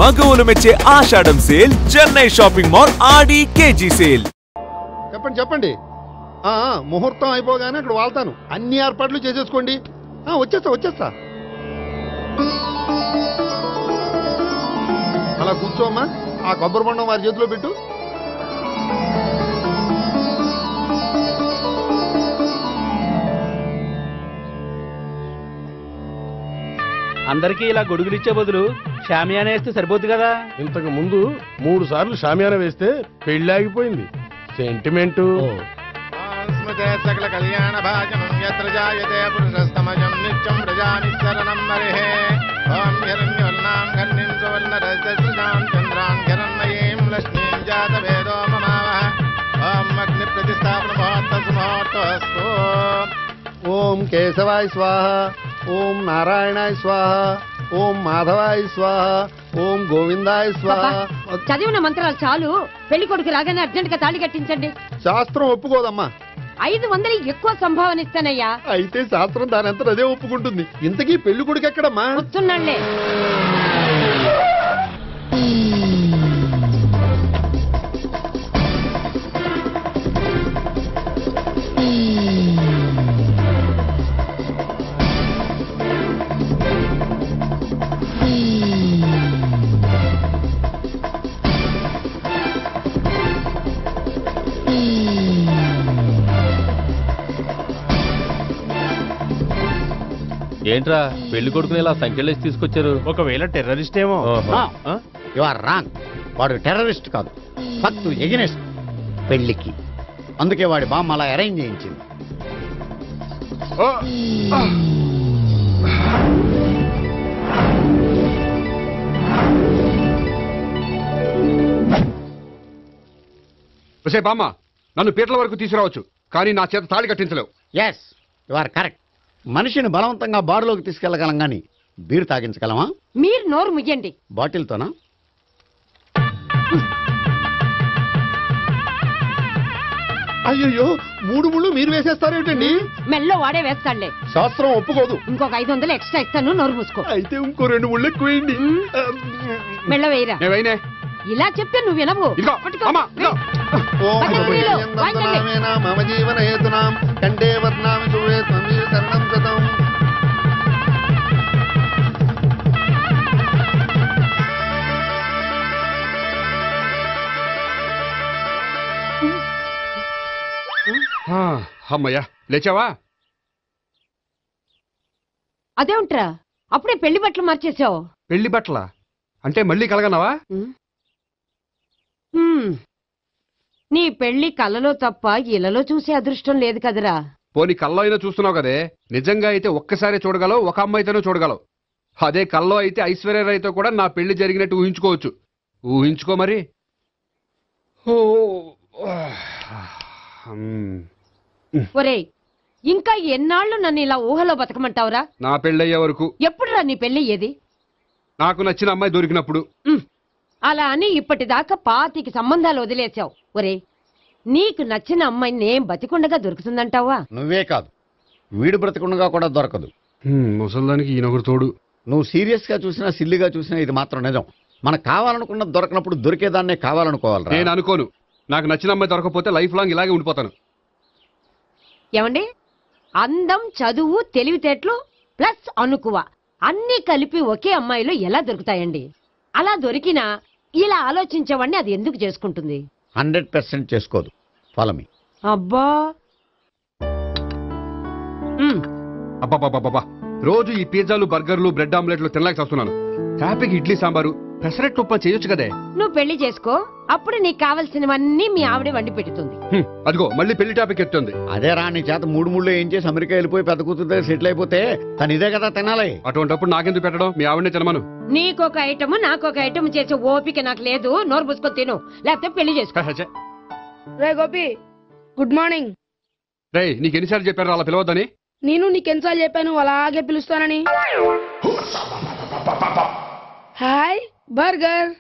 మగవులు మెచ్చే ఆషాఢం sale Chennai shopping mall ఆడి KG sale. చెప్పండి చెప్పండి. ముహూర్తం అయిపోగానే అక్కడ వాళ్తాను. అన్ని ఏర్పాట్లు చేసేసుకోండి. వచ్చేస్తా. అలా కూర్చోమ్మా. ఆ కొబ్బరి బొండం వారి చేతిలో పెట్టు. అందరికీ ఇలా గొడుగులు ఇచ్చే బదులు షామియానా వేస్తే సరిపోద్ది కదా. ఇంతకు ముందు 3 సార్లు షామియానా వేస్తే పెళ్లి ఆగిపోయింది. సెంటిమెంటు. సకల కళ్యాణ భాజనం యత్ర జాయతే పురుషస్తమజం నిత్యం ప్రజానిశరణం మరిహే. ఓం హిరణ్యవర్ణాం ఘర్ణిం సువర్ణరజస్రజాం చంద్రాం హిరణ్మయీం లక్ష్మీం జాతవేదో మమావహ. ఓం అగ్ని ప్రతిష్టాపన ముహూర్తస్తు. ఓం కేశవాయ స్వాహ. ఓం నారాయణాయ స్వాహ. ఓం మాధవాయ స్వాహ. ఓం గోవిందాయ స్వాహ. చదివిన మంత్రాలు చాలు. పెళ్లి కొడుకు రాగానే అర్జెంట్ గా తాళి కట్టించండి. శాస్త్రం ఒప్పుకోదమ్మా. 500 ఎక్కువ సంభావన ఇస్తానయ్యా. అయితే శాస్త్రం దానంతా అదే ఒప్పుకుంటుంది. ఇంతకీ పెళ్లి కొడుకు ఎక్కడమ్మా? వస్తున్నాళ్లే. ఏంట్రా పెళ్లి కొడుకుని ఇలా సంఖ్యలేసి తీసుకొచ్చారు? ఒకవేళ టెర్రరిస్ట్ ఏమో. You are wrong. వాడు టెర్రరిస్ట్ కాదు, ఫక్తు ఎగనెస్ట్ పెళ్లికి. అందుకే వాడి బామ్మ అలా అరేంజ్ చేయించింది. బామ్మ, నన్ను పీటల వరకు తీసుకురావచ్చు, కానీ నా చేత తాళి కట్టించలేవు. Yes, you are correct. మనిషిని బలవంతంగా బారులోకి తీసుకెళ్లగలం గాని బీరు తాగించగలమా? మీరు నోరు ముయ్యండి. బాటిల్తోనా? అయ్యో, 3 ముళ్ళు మీరు వేసేస్తారేమిటండి? మెల్లో వాడే వేస్తాడులే. శాస్త్రం ఒప్పుకోదు. ఇంకొక 500 ఎక్స్ట్రా ఇస్తాను. నోరు మూసుకో. అయితే ఇంకో 2 ముళ్ళు ఎక్కువేయండి. మెల్ల వేయరా. ఇలా చెప్తే నువ్వు వినవు. మమ జీవన హేతునాం కండే వర్ణామి శుభే త్వమీవ శరణం గతం. అమ్మయ్యా, లేచావా? అదేంట్రా అప్పుడే పెళ్లి బట్టలు మార్చేసావు? పెళ్లి బట్టలా అంటే మళ్ళీ కలగన్నావా? నీ పెళ్లి కలలో తప్ప ఇలలో చూసే అదృష్టం లేదు కదరా. పోనీ కల్లో అయినా చూస్తున్నావు కదే. నిజంగా అయితే ఒక్కసారి చూడగలవు, ఒక అమ్మాయితోనే చూడగలవు. అదే కల్లో అయితే ఐశ్వర్యరాయ్తో కూడా నా పెళ్లి జరిగినట్టు ఊహించుకోవచ్చు. ఊహించుకో మరి. ఒరేయ్, ఇంకా ఎన్నాళ్ళు నన్ను ఇలా ఊహలో బతకమంటావురా? నా పెళ్ళయ్యే వరకు. ఎప్పుడురా నీ పెళ్లి ఏది? నాకు నచ్చిన అమ్మాయి దొరికినప్పుడు. అలా అని ఇప్పటిదాకా 25 సంబంధాలు వదిలేసావు. ఒరే, నీకు నచ్చిన అమ్మాయి నేను బతికుండగా దొరుకుతుందంటావా? నువ్వే కాదు, వీడు బ్రతికుండగా కూడా దొరకదు. ముసల్దానికి ఈయనొకరు తోడు. నువ్వు సీరియస్ గా చూసినా సిల్లిగా చూసినా ఇది మాత్రం నిజం. మనకు కావాలనుకున్నది దొరకనప్పుడు దొరికేదాన్నే కావాలనుకోవాలి. నేను అనుకోను. నాకు నచ్చిన అమ్మాయి దొరకపోతే లైఫ్ లాంగ్ ఇలాగే ఉండిపోతాను. ఏమండి, అందం, చదువు, తెలివితేటలు ప్లస్ అనుకువ అన్నీ కలిపి ఒకే అమ్మాయిలో ఎలా దొరుకుతాయండి? అలా దొరికినా ఇలా ఆలోచించేవాడిని అది ఎందుకు చేసుకుంటుంది? 100% చేసుకోదు. Follow me. అబ్బా, అబ్బాబాబాబా, రోజు ఈ పిజ్జాలు, బర్గర్లు, బ్రెడ్ ఆమ్లెట్లు తినలేక వస్తున్నాను. హ్యాపీకి ఇడ్లీ సాంబారు, పెసరెట్ ఉప్మా చేయొచ్చు కదే. నువ్వు పెళ్లి చేసుకో, అప్పుడు నీకు కావలసినవన్నీ మీ ఆవిడే వండి పెడుతుంది. అదిగో మళ్ళీ పెళ్లి టాపిక్ ఎత్తుంది. అదే రా, నీ చేత 3 ముళ్ళు ఏం చేసి అమెరికా వెళ్ళిపోయి పెద్ద కూతురు సెటిల్ అయిపోతే తను ఇదే కదా తినాలి. అటువంటిప్పుడు నాకెందుకు పెట్టడం? మీ ఆవిడనే తినమను. నీకొక ఐటమ్ నాకొక ఐటమ్ చేసే ఓపిక నాకు లేదు. నోరు పుసుకొని తిను, లేకపోతే పెళ్లి చేసుకో. రే గోపి, గుడ్ మార్నింగ్. రే, నీకు ఎన్నిసార్లు చెప్పారు అలా పిలవద్దని? నేను నీకెన్నిసార్లు చెప్పాను అలాగే పిలుస్తానని. Hi burger.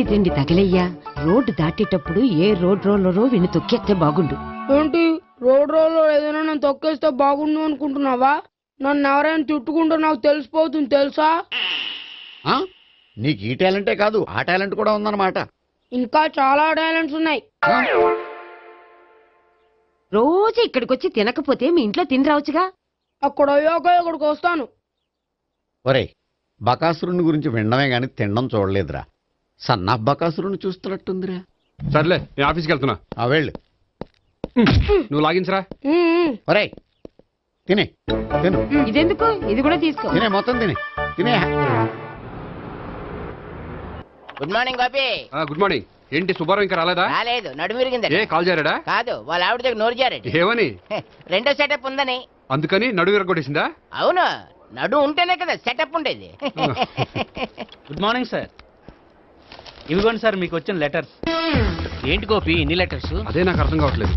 తిండి తగలయ్యా. రోడ్డు దాటేటప్పుడు ఏ రోడ్ రోలరో విని తొక్కేస్తే బాగుండు. ఏంటి రోడ్ రోల్లో ఏదైనా నన్ను తొక్కేస్తే బాగుండు అనుకుంటున్నావా? నన్ను ఎవరైనా తిట్టుకుంటే నాకు తెలిసిపోతుంది తెలుసా? ఆ? నీకు ఈ టాలెంటే కాదు ఆ టాలెంట్ కూడా ఉందన్నమాట. ఇంకా చాలా టాలెంట్స్ ఉన్నాయి. రోజు ఇక్కడికొచ్చి తినకపోతే మీ ఇంట్లో తిని రావచ్చుగా. అక్కడ అయ్యాక ఇక్కడికి వస్తాను. ఒరేయ్, బకాసురుని గురించి వినడమే గాని తినడం చూడలేదురా. సన్నా బకాసురుని చూస్తున్నట్టుందిరా. సర్లే నేను ఆఫీస్కి వెళ్తున్నా. ఆ వెళ్ళు. నువ్వు లాగించరా. ఒరేయ్ తినే తిను ఇదెందుకు? ఇది కూడా తీసుకో. తినే మొత్తం తినే తినే. Good morning Bobby. Good morning. ఏంటి సుబ్బారావు ఇంకా రాలేదా? రాలేదు, నడుము విరిగింది. ఏ కాల్ చేరాడా? కాదు, వాళ్ళ ఆవిడ దగ్గర నోరు జారాడు. ఏమని? రెండో సెటప్ ఉందని. అందుకని నడువు విరగొట్టేసిందా? అవును, నడు ఉంటేనే కదా సెటప్ ఉండేది. Good morning sir. ఇవిగోండి సార్ మీకు వచ్చిన లెటర్స్. ఏంటి గోపి ఇన్ని లెటర్స్? అదే నాకు అర్థం కావట్లేదు.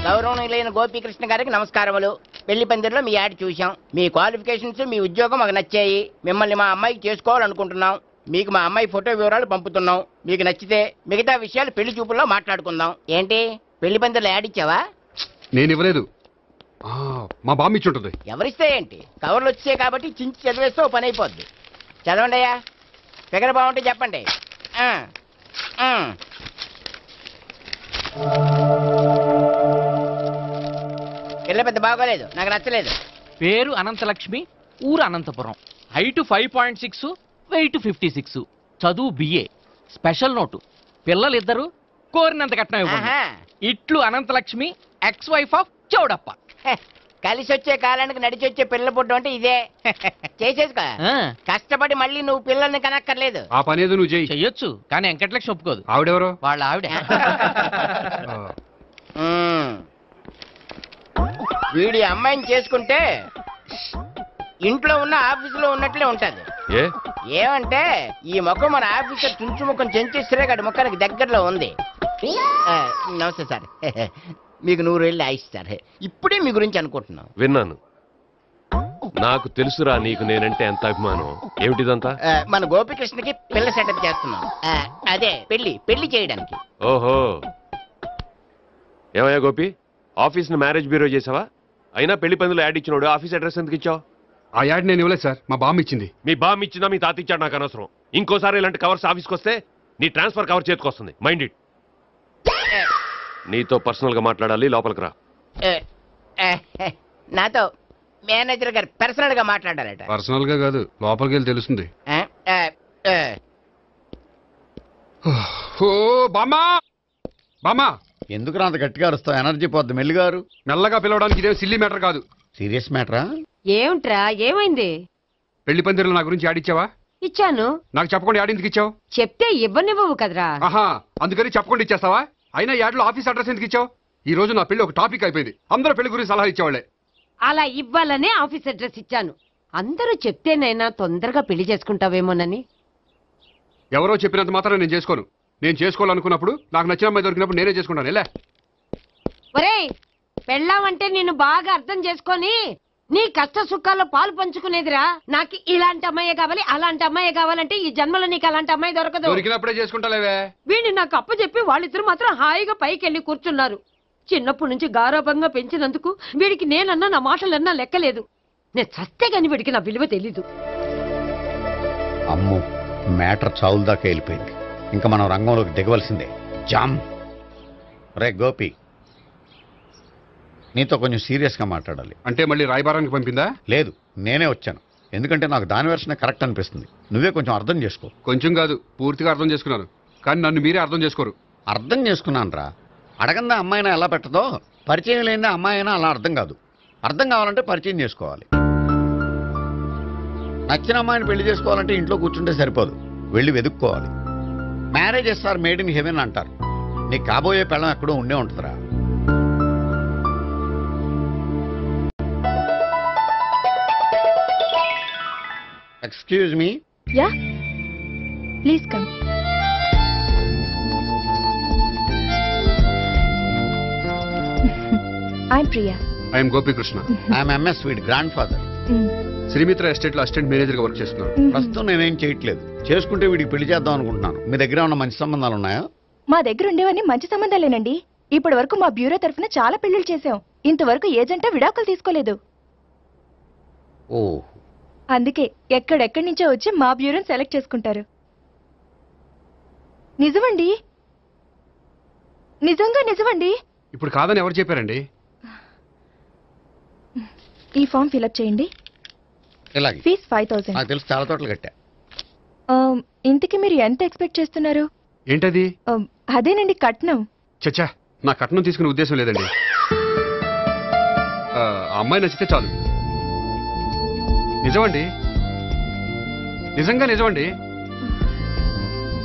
గౌరవనీయులైన గోపీకృష్ణ గారికి నమస్కారములు. పెళ్లి పందిరిలో మీ యాడ్ చూశాం. మీ క్వాలిఫికేషన్స్, మీ ఉద్యోగం మాకు నచ్చాయి. మిమ్మల్ని మా అమ్మాయికి చేసుకోవాలనుకుంటున్నాం. మీకు మా అమ్మాయి ఫోటో వివరాలు పంపుతున్నాం. మీకు నచ్చితే మిగతా విషయాలు పెళ్లి చూపుల్లో మాట్లాడుకుందాం. ఏంటి పెళ్లి పందిరిలో యాడ్ ఇచ్చావా? నేను ఇవ్వలేదు, మా బామ్మ ఇచ్చి ఉంటుంది. ఎవరిస్తే ఏంటి, కవర్లు వచ్చాయి కాబట్టి చించి చదివేస్తే ఓ పని అయిపోద్ది. చదవండి అయ్యా, ఫిగర్ బాగుంటే చెప్పండి. పిల్ల పెద్ద బాగోలేదు, నాకు నచ్చలేదు. పేరు అనంతలక్ష్మి, ఊరు అనంతపురం, హైట్ 5.6, వెయిట్ 56, చదువు బిఏ, స్పెషల్ నోటు పిల్లలిద్దరు కోరినంత కట్నం ఇవ్వండి. ఇట్లు Ananthalakshmi, ex wife of Chowdappa. కలిసి వచ్చే కాలానికి నడిచి వచ్చే పిల్లల పుట్టు అంటే ఇదే. చేసేసుకో, కష్టపడి మళ్ళీ నువ్వు పిల్లల్ని కనక్కర్లేదు. ఆ పని ఏదో నువ్వు చెయ్యి. చెయ్యొచ్చు, కానీ వెంకటలక్ష్మి ఒప్పుకోదు. ఆవిడెవరో? వాళ్ళ ఆవిడ. వీడి అమ్మాయిని చేసుకుంటే ఇంట్లో ఉన్న ఆఫీసులో ఉన్నట్లే ఉంటది. ఏమంటే ఈ ముఖం మన ఆఫీసర్ చుంచు ముఖం చెంచేశ్వరే గారి ముఖానికి దగ్గరలో ఉంది. నమస్తే సార్, మీకు 100 ఏళ్ళు ఆయుష్ సార్. ఇప్పుడే మీ గురించి అనుకుంటున్నాం. విన్నాను, నాకు తెలుసురా నీకు నేనంటే ఎంత అభిమానం. ఏమిటిదంతా? మన గోపికృష్ణకి పిల్ల సెటప్ చేస్తున్నాం. అదే పెళ్లి చేయడానికి. ఓహో, ఏమయ్యా గోపి, ఆఫీస్ ను మ్యారేజ్ బ్యూరో చేసావా? అయినా పెళ్లి పందులు యాడ్ ఇచ్చినోడు ఆఫీస్ అడ్రస్ ఎందుకు ఇచ్చావు? ఆ యాడ్ నేను ఇవ్వలేదు సార్, మా బామ్మ ఇచ్చింది. మీ బామ్ ఇచ్చినా మీ తాత ఇచ్చాడు, నాకు అనవసరం. ఇంకోసారి ఇలాంటి కవర్స్ ఆఫీస్కి వస్తే నీ ట్రాన్స్ఫర్ కవర్ చేతికొస్తుంది. Mind it. నీతో పర్సనల్ గా మాట్లాడాలి, లోపలికి రా. నాతో మేనేజర్ గారు పర్సనల్ గా మాట్లాడాలట. పర్సనల్ గా కాదు, లోపలికి వెళ్ళి తెలుస్తుంది. ఓ బామ్మా, బామ్మా ఎందుకు అంత గట్టిగా అరుస్తావు? ఎనర్జీ పోద్ది. మెల్లిగారు మెల్లగా పిలవడానికి ఇదే సిల్లీ మ్యాటర్ కాదు. సీరియస్ మ్యాటరా? ఏమిట్రా, ఏమైంది? పెళ్లి పందిరిలో నా గురించి యాడ్ ఇచ్చావా? ఇచ్చాను. నాకు చెప్పకుండా యాడ్ ఎందుకు ఇచ్చావు? చెప్తే ఇవ్వనివ్వవు కదరా. ఆహా, అందుకని చెప్పకుండా ఇచ్చేస్తావా? అయినా యాడ్లో ఆఫీస్ అడ్రస్ ఎందుకు ఇచ్చావు? ఈ రోజు నా పెళ్లి ఒక టాపిక్ అయిపోయింది. అందరూ పెళ్లి గురించి సలహా ఇచ్చేవాళ్లే. అలా ఇవ్వాలనే ఆఫీస్ అడ్రస్ ఇచ్చాను. అందరూ చెప్తేనైనా తొందరగా పెళ్లి చేసుకుంటావేమోనని. ఎవరో చెప్పినంత మాత్రం నేను చేసుకోను. నేను చేసుకోవాలనుకున్నప్పుడు, నాకు నచ్చిన అమ్మాయి దొరికినప్పుడు నేనే చేసుకుంటాను. ఎలా? ఒరేయ్, పెళ్ళామంటే నిన్ను బాగా అర్థం చేసుకొని నీ కష్ట సుఖాల్లో పాలు పంచుకునేదిరా. నాకు ఇలాంటి అమ్మాయి కావాలి, అలాంటి అమ్మాయి కావాలంటే ఈ జన్మలో నీకు అలాంటి అమ్మాయి దొరకదు. దొరికినప్పుడే చేసుకుంటాలేవే. వీడిని నాకు అప్పచెప్పి వాళ్ళిద్దరు మాత్రం హాయిగా పైకి వెళ్ళి కూర్చున్నారు. చిన్నప్పటి నుంచి గారాభంగా పెంచినందుకు వీడికి నేనన్నా నా మాటలన్నా లెక్కలేదు. నేను చస్తే గాని వీడికి నా విలువ తెలీదు. అమ్ము, మ్యాటర్ చావుల దాకా వెళ్ళిపోయింది. ఇంకా మనం రంగంలోకి దిగవలసిందే. జామ్. రే గోపి, నీతో కొంచెం సీరియస్గా మాట్లాడాలి. అంటే మళ్ళీ రాయబారానికి పంపిందా? లేదు, నేనే వచ్చాను. ఎందుకంటే నాకు దాని వెర్షనే కరెక్ట్ అనిపిస్తుంది. నువ్వే కొంచెం అర్థం చేసుకో. కొంచెం కాదు, పూర్తిగా అర్థం చేసుకున్నాను. కానీ నన్ను మీరే అర్థం చేసుకోరు. అర్థం చేసుకున్నాను రా. అడగందా అమ్మాయినా ఎలా పెట్టదో, పరిచయం లేని అమ్మాయి అయినా అలా అర్థం కాదు. అర్థం కావాలంటే పరిచయం చేసుకోవాలి. నచ్చిన అమ్మాయిని పెళ్లి చేసుకోవాలంటే ఇంట్లో కూర్చుంటే సరిపోదు, వెళ్ళి వెతుక్కోవాలి. Marriages are made in heaven అంటారు. నీకు కాబోయే పెళ్ళం ఎక్కడో ఉండే ఉంటుందిరా. Excuse me. Yeah, please come. I'm Priya. I'm Gopikrishna. I'm MS వీడి గ్రాండ్ ఫాదర్. శ్రీమిత్ర ఎస్టేట్ లో అసిస్టెంట్ మేనేజర్ గా వర్క్ చేస్తున్నాను. ప్రస్తుతం నేనేం చేయట్లేదు. చేసుకుంటే వీడికి పెళ్లి చేద్దాం అనుకుంటున్నాను. మీ దగ్గర ఉన్న మంచి సంబంధాలు ఉన్నాయా? మా దగ్గర ఉండేవన్నీ మంచి సంబంధాలేనండి. ఇప్పటి వరకు మా బ్యూరో తరఫున చాలా పెళ్లిళ్ళు చేశాం. ఇంతవరకు ఏజెంట విడాకులు తీసుకోలేదు. ఓ, అందుకే ఎక్కడెక్కడి నుంచో వచ్చి మా బ్యూరోని సెలెక్ట్ చేసుకుంటారు. నిజమండి, నిజంగా నిజమండి. ఇప్పుడు కాదని ఎవరు చెప్పారండి? ఈ ఫామ్ ఫిలప్ చేయండి. ఇలాగే. ఫీజ్ 5000. నాకు తెలుసు, చాలా తోటలు కట్టా. ఇంతకి మీరు ఎంత ఎక్స్పెక్ట్ చేస్తున్నారు? ఏంటది? అదేనండి కట్నం. చచ్చా, నా కట్నం తీసుకునే ఉద్దేశం లేదండి. ఆ అమ్మాయి నచ్చితే చాలు. నిజమండి, నిజంగా నిజమండి.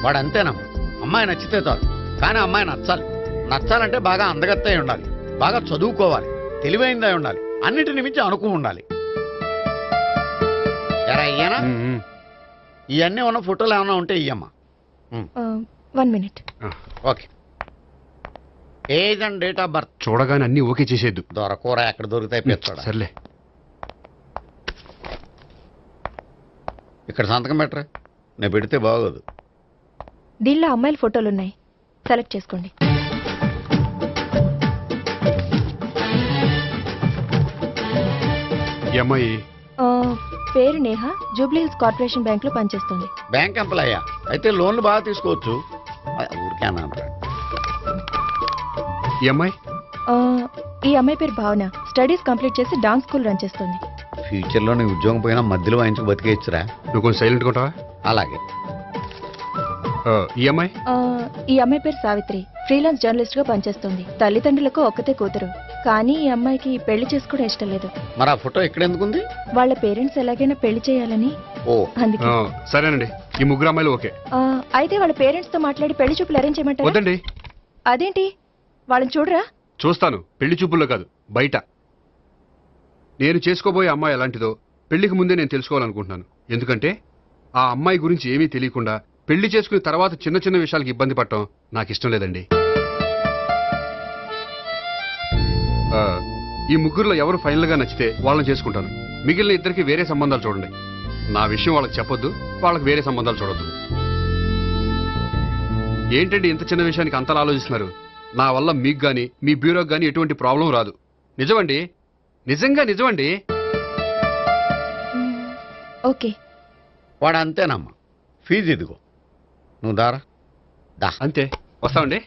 వాడు అంతేనమ్మా. అమ్మాయి నచ్చితే చాలు, కానీ అమ్మాయి నచ్చాలి. నచ్చాలంటే బాగా అందగత్తై ఉండాలి, బాగా చదువుకోవాలి, తెలివైందై ఉండాలి, అన్నిటిని మించి అనుకుని ఉండాలి. ఎరా ఇయ్యనా? ఇవన్నీ ఉన్న ఫోటోలు ఏమైనా ఉంటే ఇయ్యమ్మా. 1 minute. Okay. Age and date of birth చూడగానే అన్ని ఓకే చేసేద్దు. దొరకూర ఎక్కడ దొరుకుతాయి పెంచాడు. సర్లే. ఇక్కడ సంతకం పెట్టరా, నేను పెడితే బాగోదు. దీనిలో అమ్మాయిల ఫోటోలు ఉన్నాయి, సెలెక్ట్ చేసుకోండి. ఈ అమ్మాయి పేరు Neha, Jubilee hills corporation bank లో పనిచేస్తుంది. బ్యాంక్ ఎంప్లాయా? అయితే లోన్లు బాగా తీసుకోవచ్చు. ఊరికే అన్నా. ఈ అమ్మాయి ఈ అమ్మాయి పేరు భావన, స్టడీస్ కంప్లీట్ చేసి డాన్స్ స్కూల్ రన్ చేస్తుంది. ఫ్యూచర్ లో నీ ఉద్యోగం పోయినా మధ్యలో వాయించుకు బతికేయచ్చురా. నువ్వు కొంచెం సైలెంట్ ఉంటావా? అలాగే. ఈ అమ్మాయి ఈ అమ్మాయి పేరు సావిత్రి, ఫ్రీలాన్స్ జర్నలిస్ట్ గా పనిచేస్తుంది. తల్లిదండ్రులకు ఒక్కతే కూతురు, కానీ ఈ అమ్మాయికి పెళ్లి చేసుకోవడం ఇష్టం లేదు. మరి ఆ ఫోటో ఎక్కడ ఎందుకుంది? వాళ్ళ పేరెంట్స్ ఎలాగైనా పెళ్లి చేయాలని. ఓ, అందుకే. సరేనండి, ఈ ముగ్గురు అమ్మాయిలు ఓకే. అయితే వాళ్ళ పేరెంట్స్ తో మాట్లాడి పెళ్లి చూపులు అరేంజ్ చేయమంటారా? వద్దండి. అదేంటి, వాళ్ళని చూడరా? చూస్తాను, పెళ్లి చూపుల్లో కాదు, బయట. నేను చేసుకోబోయే అమ్మాయి ఎలాంటిదో పెళ్లికి ముందే నేను తెలుసుకోవాలనుకుంటున్నాను. ఎందుకంటే ఆ అమ్మాయి గురించి ఏమీ తెలియకుండా పెళ్లి చేసుకున్న తర్వాత చిన్న చిన్న విషయాలకు ఇబ్బంది పడటం నాకు ఇష్టం లేదండి. ఈ ముగ్గురులో ఎవరు ఫైనల్ గా నచ్చితే వాళ్ళని చేసుకుంటాను. మిగిలిన ఇద్దరికి వేరే సంబంధాలు చూడండి. నా విషయం వాళ్ళకి చెప్పొద్దు, వాళ్ళకి వేరే సంబంధాలు చూడొద్దు. ఏంటండి ఇంత చిన్న విషయానికి అంతలా ఆలోచిస్తున్నారు? నా వల్ల మీకు గాని మీ బ్యూరోకి గాని ఎటువంటి ప్రాబ్లం రాదు. నిజమండి, నిజంగా నిజమండి. ఓకే. వాడు అంతేనమ్మా. ఫీజు ఇదిగో, నువ్వు దారా. దా. అంతే, వస్తామండి.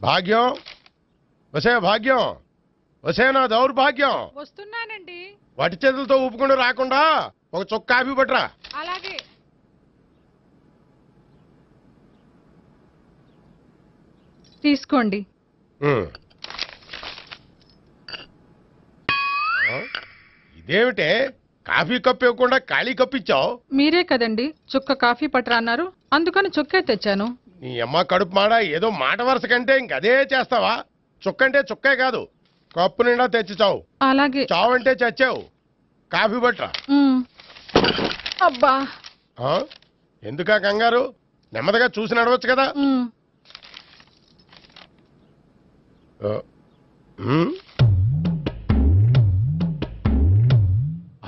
భాగ్యం, వసే భాగ్యం, వసే నా దౌర్భాగ్యం. వస్తున్నానండి. వటి చేతులతో ఊపుకుండా రాకుండా ఒక చుక్క కాఫీ పట్టరా. అలాగే. తీసుకోండి. ఇదేమిటే, కాఫీ కప్పు ఇవ్వకుండా ఖాళీ కప్పు ఇచ్చావు? మీరే కదండి చుక్క కాఫీ పట్టరా అన్నారు, అందుకని చుక్కే తెచ్చాను. నీ అమ్మ కడుపు మాడ, ఏదో మాట వరుస కంటే ఇంకదే చేస్తావా? చుక్కంటే చుక్కే కాదు, కప్పు నిండా తెచ్చి చావు. అలాగే. చావు అంటే చచ్చావు. కాఫీ పట్టరా. అబ్బా, ఎందుకా కంగారు? నెమ్మదిగా చూసి నడవచ్చు కదా.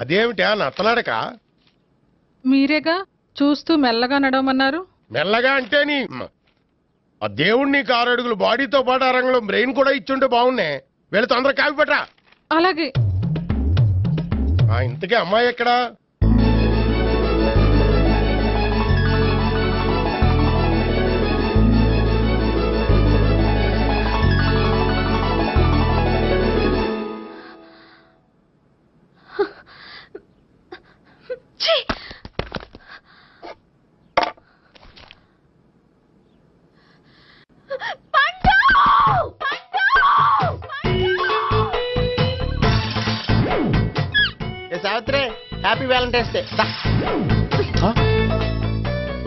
అదేమిటా నత్తనాడక? మీరేగా చూస్తూ మెల్లగా నడవమన్నారు. మెల్లగా అంటే నీ ఆ దేవుడు నీకు 6 అడుగులు బాడీతో పాటు ఆ రంగంలో బ్రెయిన్ కూడా ఇచ్చుంటే బాగున్నే. వెళ్ళి తొందరగా కాఫీ పట్టరా. అలాగే. ఇంతకీ అమ్మాయి ఎక్కడా? Savitri, happy Valentine's day.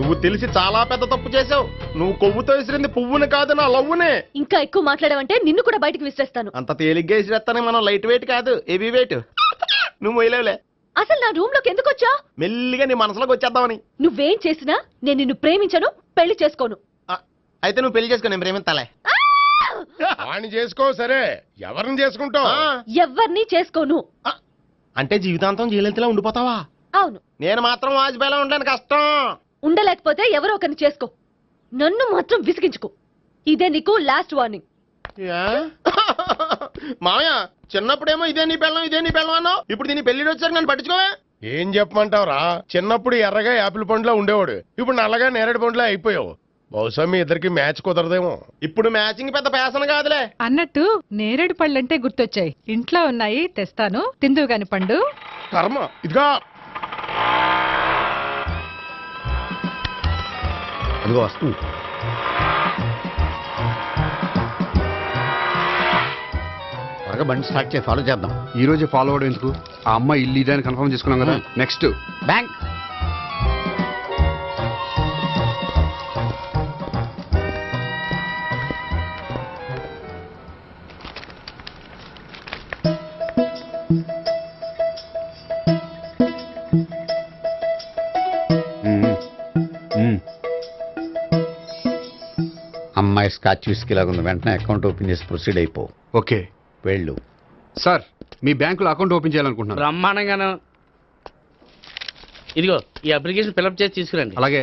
నువ్వు తెలిసి చాలా పెద్ద తప్పు చేసావు. నువ్వు కొవ్వుతో విసిరింది పువ్వుని కాదు, నా లవ్వునే. ఇంకా ఎక్కువ మాట్లాడావంటే నిన్ను కూడా బయటకు విసిరేస్తాను. అంత తేలిగ్గా విసిరేస్తానే, మనం లైట్ వెయిట్ కాదు, హెవీ వెయిట్. నువ్వు మొయ్యలేవులే. అసలు నా రూమ్ లోకి ఎందుకు వచ్చా? మెల్లిగా నీ మనసులోకి వచ్చేద్దామని. నువ్వేం చేసినా నేను నిన్ను ప్రేమించను, పెళ్లి చేసుకోను. అయితే నువ్వు పెళ్లి చేసుకో, నేను ప్రేమిస్తాలే. వాణ్ణి చేసుకో. సరే, ఎవరిని చేసుకుంటావు? ఎవరిని చేసుకోను. అంటే జీవితాంతం జయలలితలా ఉండిపోతావా? అవును. నేను మాత్రం వాజ్పేయిలా ఉండడానికి కష్టం. ఉండలేకపోతే ఎవరో ఒకరిని చేసుకో, నన్ను మాత్రం విసిగించుకో. ఇదే నీకు లాస్ట్ వార్నింగ్. మామయ్య, చిన్నప్పుడేమో ఇదే నీ పెళ్ళం అన్నావు, ఇప్పుడు దీని పెళ్లి వచ్చారు నన్ను పట్టించుకోవే. ఏం చెప్పమంటావురా? చిన్నప్పుడు ఎర్రగా యాపిల్ పండులా ఉండేవాడు, ఇప్పుడు నల్లగా నేరేడు పండులా అయిపోయావు. బహుశా మీ ఇద్దరికి మ్యాచ్ కుదరదేమో. ఇప్పుడు మ్యాచింగ్ పెద్ద పేసన కాదులే. అన్నట్టు నేరేడు పళ్ళంటే గుర్తొచ్చాయి. ఇంట్లో ఉన్నాయి, తెస్తాను, తిందువు గాని పండు. కర్మ. ఇదిగా అదిగో వస్తుంది. త్వరగా బండి స్టార్ట్ చేసి ఫాలో చేద్దాం. ఈ రోజే ఫాలో అవడం ఎందుకు? ఆ అమ్మాయి ఇల్లు ఇదని కన్ఫర్మ్ చేసుకున్నాం కదా. Next bank. అమ్మాయి స్కాచ్ విస్కీ లాగా ఉంది. వెంటనే అకౌంట్ ఓపెన్ చేసి ప్రొసీడ్ అయిపో. ఓకే, వెళ్ళు. సార్, మీ బ్యాంకులో అకౌంట్ ఓపెన్ చేయాలనుకుంటున్నాను. బ్రహ్మాండంగాను. ఇదిగో ఈ అప్లికేషన్ ఫిల్అప్ చేసి తీసుకురండి. అలాగే.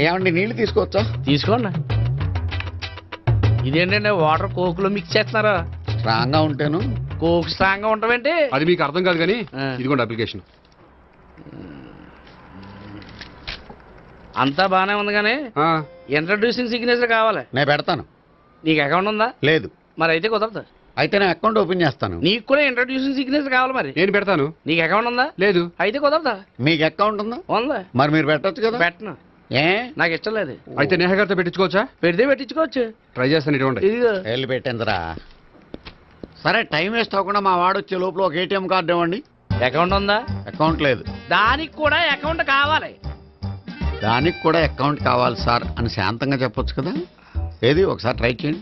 ఏమండి, నీళ్లు తీసుకోవచ్చా? తీసుకోండి. ఇదేంటంటే వాటర్ కోకులో మిక్స్ చేస్తున్నారా? స్ట్రాంగ్ గా ఉంటేను. కోక్ స్ట్రాంగ్ గా ఉండవేంటి? అది మీకు అర్థం కాదు కానీ ఇదిగోండి అప్లికేషన్. అంతా బానే ఉంది కానీ ఇంట్రడ్యూసింగ్ సిగ్నేచర్ కావాలి. నేను పెడతాను. నీకు అకౌంట్ ఉందా? లేదు. మరి అయితే కుదరదు. అయితే నేను అకౌంట్ ఓపెన్ చేస్తాను. నీకు కూడా ఇంట్రడ్యూసింగ్ సిగ్నేచర్ కావాలి. మరి నేను పెడతాను. నీకు అకౌంట్ ఉందా? లేదు. అయితే కుదరదా? మీకు అకౌంట్ ఉందా? ఉందా? మరి మీరు పెట్టచ్చు కదా. పెట్టను. ఏ, నాకు ఇష్టం లేదు. అయితే నేహ గారితో పెట్టించుకోవచ్చా? పెడితే పెట్టించుకోవచ్చు. ట్రై చేస్తాను. ఇటువంటి వెళ్ళి పెట్టిందిరా. సరే, టైం వేస్ట్ అవ్వకుండా మా వాడు వచ్చే లోపల ఒక ఏటీఎం కార్డు ఇవ్వండి. అకౌంట్ ఉందా? అకౌంట్ లేదు. దానికి కూడా అకౌంట్ కావాలి. దానికి కూడా అకౌంట్ కావాలి సార్ అని శాంతంగా చెప్పొచ్చు కదా. ఏది ఒకసారి ట్రై చేయండి.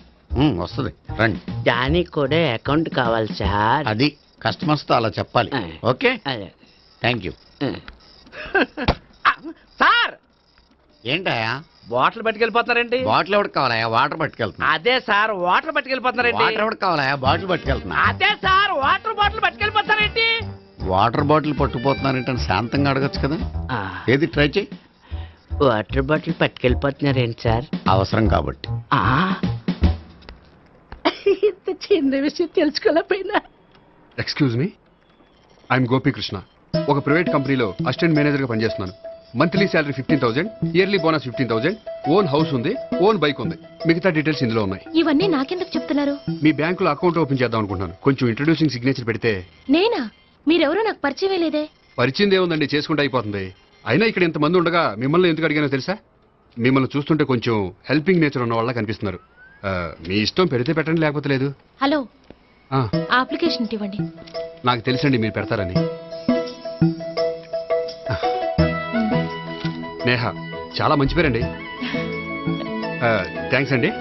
వస్తుంది, రండి. దానికి కూడా అకౌంట్ కావాలి సార్. అది కస్టమర్స్తో అలా చెప్పాలి. Okay, thank you. సార్, ఏంటయా బాటిల్ పట్టుకెళ్ళిపోతున్నారండి? బాటిల్ ఎవరికి కావాలయా? వాటర్ పట్టుకెళ్తున్నా. అదే సార్, వాటర్ పట్టుకెళ్ళిపోతున్నారండి. వాటర్ ఎవరికి కావాలయా? బాటిల్ పట్టుకెళ్తున్నా. అదే సార్, వాటర్ బాటిల్ పట్టుకెళ్ళిపోతారేంటి? వాటర్ బాటిల్ పట్టుకుపోతున్నారంటే శాంతంగా అడగచ్చు కదా. ఏది ట్రై చేయి. వాటర్ బాటిల్ పట్టుకెళ్ళిపోతున్నారేంటి సార్? అవసరం కాబట్టి. ఇంత చిన్న విషయం తెలుసుకోలేకపోయినా. Excuse me, I'm Gopikrishna. ఒక ప్రైవేట్ కంపెనీలో అసిస్టెంట్ మేనేజర్ గా పనిచేస్తున్నాను. Monthly salary 15,000, yearly bonus 15,000, own house ఉంది, ఓన్ బైక్ ఉంది. మిగతా డీటెయిల్స్ ఇందులో ఉన్నాయి. ఇవన్నీ నాకెందుకు చెప్తున్నారు? మీ బ్యాంకులో అకౌంట్ ఓపెన్ చేద్దాం అనుకుంటున్నాను. కొంచెం ఇంట్రడ్యూసింగ్ సిగ్నేచర్ పెడితే. నేనా? మీరెవరో నాకు పరిచయం లేదే. పరిచయం ఏముందండి, చేసుకుంటే అయిపోతుంది. అయినా ఇక్కడ ఇంతమంది ఉండగా మిమ్మల్ని ఎందుకు అడిగానో తెలుసా? మిమ్మల్ని చూస్తుంటే కొంచెం హెల్పింగ్ నేచర్ ఉన్న వాళ్ళ కనిపిస్తున్నారు. మీ ఇష్టం, పెడితే పెట్టండి, లేకపోతే లేదు. హలో, అప్లికేషన్ ఇవ్వండి. నాకు తెలుసండి మీరు పెడతారని. నేహ, చాలా మంచి పేరండి. థ్యాంక్స్ అండి.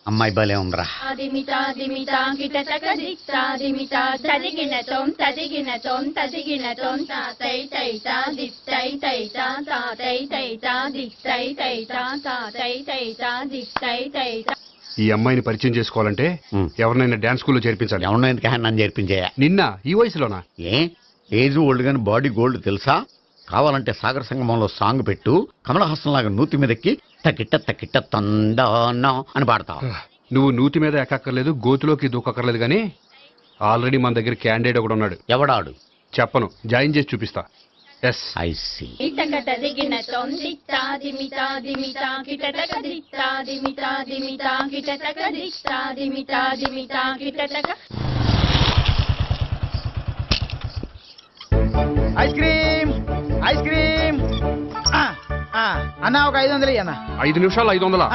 అమ్మాయి భలే ఉందిరా. ఈ అమ్మాయిని పరిచయం చేసుకోవాలంటే ఎవరినైనా డాన్స్ స్కూల్లో చేర్పించాలి. ఎవరినో ఎందుకు నన్ను చేర్పించాయా? నిన్న ఈ వయసులోనా? ఏజ్ ఓల్డ్ గాని బాడీ గోల్డ్ తెలుసా? కావాలంటే సాగర సంగమంలో సాంగ్ పెట్టు, కమలహాసన్ లాగా నూతి మీదకి తకిట్ట తకిట్ట తందానా అని పాడతావు. నువ్వు నూతి మీద ఎక్కక్కర్లేదు, గోతులోకి దూకక్కర్లేదు, కానీ ఆల్రెడీ మన దగ్గర క్యాండిడేట్ ఒకడు ఉన్నాడు. ఎవడాడు? చెప్పను, జాయిన్ చేసి చూపిస్తా. Yes I see. Ice cream ice cream అన్న ఒక 500 అన్న 5 నిమిషాలు 500.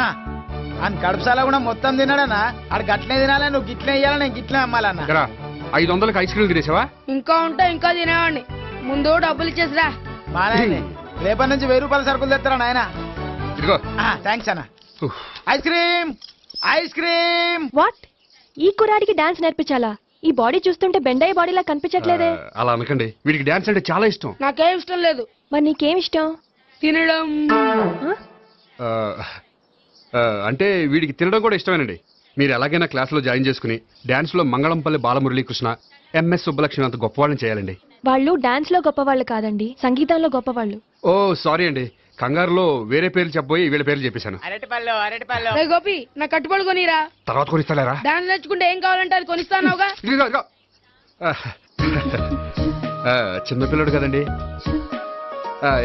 అని కడుపుసాల కూడా మొత్తం తిన్నాడన్నా ఆడు గట్లనే తినాలి నువ్వు గిట్లనే ఇయ్యాలి నేను గిట్లనే అమ్మాలన్నా 500కి ఐస్ క్రీమ్ తినేసావా? ఇంకా ఉంటే ఇంకా తినేవాడిని ముందు డబ్బులు ఇచ్చేసిరా బాగానే రేపటి నుంచి 1000 రూపాయల సరుకులు తెస్తారా నాయన ఇదిగో థ్యాంక్స్ అన్న ice cream ice cream what ఈ కుర్రాడికి డాన్స్ నేర్పించాలా ఈ బాడీ చూస్తుంటే బెండాయి బాడీలా కనిపించట్లేదే అలా అనకండి, వీడికి డాన్స్ అంటే చాలా ఇష్టం. నాకేం ఇష్టం లేదు. మరి నీకేం ఇష్టం? తినడం. అంటే వీడికి తినడం కూడా ఇష్టమేనండి. మీరు ఎలాగైనా క్లాస్లో జాయిన్ చేసుకుని డాన్స్లో మంగళంపల్లి బాలమురళీకృష్ణ, ఎంఎస్ సుబ్బలక్ష్మి అంత గొప్పవాళ్ళని చేయాలండి. వాళ్ళు డాన్స్ లో గొప్పవాళ్ళు కాదండి, సంగీతంలో గొప్పవాళ్ళు. ఓ సారీ అండి, కంగారులో వేరే పేర్లు చెప్పబోయి వీళ్ళ పేర్లు చెప్పేశాను. రే గోపి నా కట్టుబడి కొనిరా. తర్వాత కొనిస్తారా? డాన్స్ నేర్చుకుంటే ఏం కావాలంటే అది కొనిస్తానావుగా. చిన్నపిల్లడు కదండి.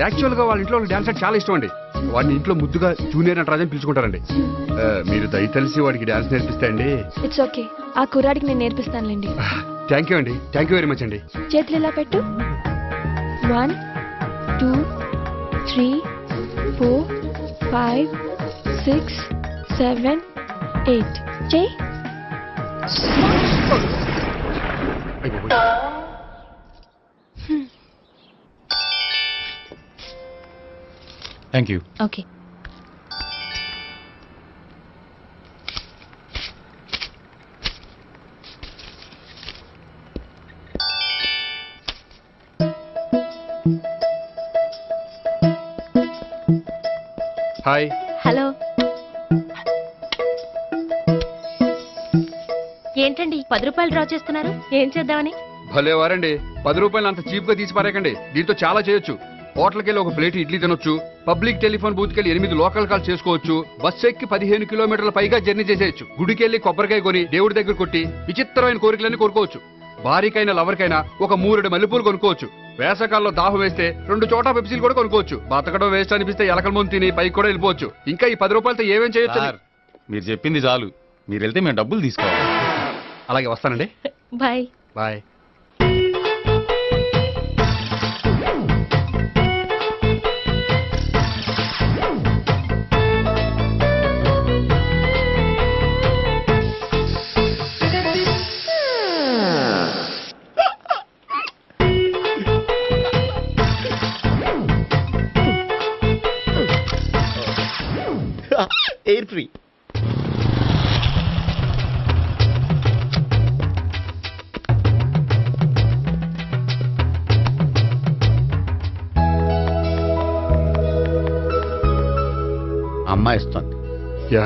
యాక్చువల్గా వాళ్ళ ఇంట్లో డాన్స్ అంటే చాలా ఇష్టం అండి. వాడిని ఇంట్లో ముద్దుగా జూనియర్ నటరాజన్ పిలుచుకుంటారండి. మీరు దయతలిసి వాడికి డాన్స్ నేర్పిస్తే అండి. ఇట్స్ ఓకే, ఆ కుర్రాడికి నేను నేర్పిస్తానులేండి. థ్యాంక్ యూ అండి, థ్యాంక్ యూ వెరీ మచ్ అండి. చేతులు ఇలా పెట్టు. 1 2 3 4 5 6 7 8 చేయి. Thank you. Okay. Hi. Hello. ఏంటండి 10 రూపాయలు డ్రా చేస్తున్నారు? ఏం చేద్దామని? భలే వారండి, 10 రూపాయలు అంత చీప్ గా తీసి పారేకండి. దీంతో చాలా చేయొచ్చు. హోటల్కి వెళ్ళి ఒక ప్లేట్ ఇడ్లీ తినొచ్చు, పబ్లిక్ టెలిఫోన్ బూత్కి వెళ్ళి 8 లోకల్ కాల్ చేసుకోవచ్చు, బస్సు ఎక్కి 15 కిలోమీటర్ల పైగా జర్నీ చేసేయచ్చు, గుడికి వెళ్ళి కొబ్బరికాయ కొని దేవుడి దగ్గర కొట్టి విచిత్రమైన కోరికలన్నీ కోరుకోవచ్చు, భారీకైనా లవర్కైనా ఒక 3 మల్లెపూలు కొనుక్కోవచ్చు, వేసవకాలంలో దాహం వేస్తే 2 చోటా పెప్సీలు కూడా కొనుక్కోవచ్చు, బతకడం వేస్ట్ అనిపిస్తే ఎలకల ముందు తిని పైకి కూడా వెళ్ళిపోవచ్చు. ఇంకా ఈ 10 రూపాయలతో ఏమేం చేయొచ్చు? మీరు చెప్పింది చాలు, మీరు వెళ్తే మేము డబ్బులు తీసుకోవాలి. అలాగే వస్తానండి. బాయ్. బాయ్. Air free. అమ్మాయి ఇస్తుంది. యా.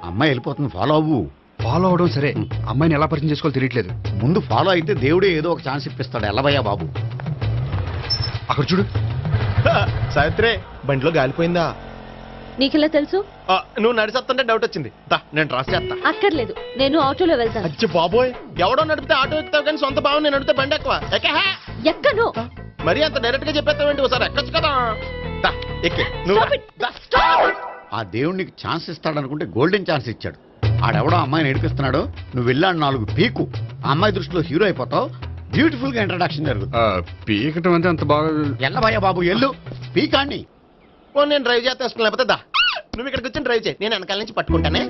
అమ్మాయి వెళ్ళిపోతుంది, ఫాలో అవ్వు. ఫాలో అవడం సరే, అమ్మాయిని ఎలా పరిచయం చేసుకోవాలో తెలియట్లేదు. ముందు ఫాలో అయితే దేవుడే ఏదో ఒక ఛాన్స్ ఇప్పిస్తాడు. ఎల్లవయ్యా బాబు. అక్కడ చూడు. సావిత్రి, బండిలో గాలిపోయిందా? నీకెలా తెలుసు? నువ్వు నడిచేస్తుంటే డౌట్ వచ్చింది. నేను రాసి చేస్తా. అక్కర్లేదు, నేను ఆటోలో వెళ్తాను. అచ్చి బాబోయ్, ఎవడో నడిపితే ఆటో ఎక్కుతావు కానీ సొంత భావం నేను నడిపితే బండి ఎక్కువ. ఎక్కను. మరి అంత డైరెక్ట్ గా చెప్పేస్తావేంటి? ఒకసారి ఎక్కొచ్చు కదా. ఎక్కే ఆ దేవుడికి ఛాన్స్ ఇస్తాడనుకుంటే గోల్డెన్ ఛాన్స్ ఇచ్చాడు. ఆడెవడో అమ్మాయిని ఏడిపిస్తున్నాడు, నువ్వు వెళ్ళాడు 4 పీకు. ఆ అమ్మాయి దృష్టిలో హీరో అయిపోతావు. బ్యూటిఫుల్ గా ఇంట్రడక్షన్ జరుగుతుంది. పీకటం అంటే అంత బాగా. ఎల్లబయ్యా బాబు, ఎల్లు పీకాండి. నేను డ్రైవ్ చేస్తాను, లేకపోతే దా నువ్వు ఇక్కడికి వచ్చి డ్రైవ్ చేయి, నేను వెనకాల నుంచి పట్టుకుంటానే.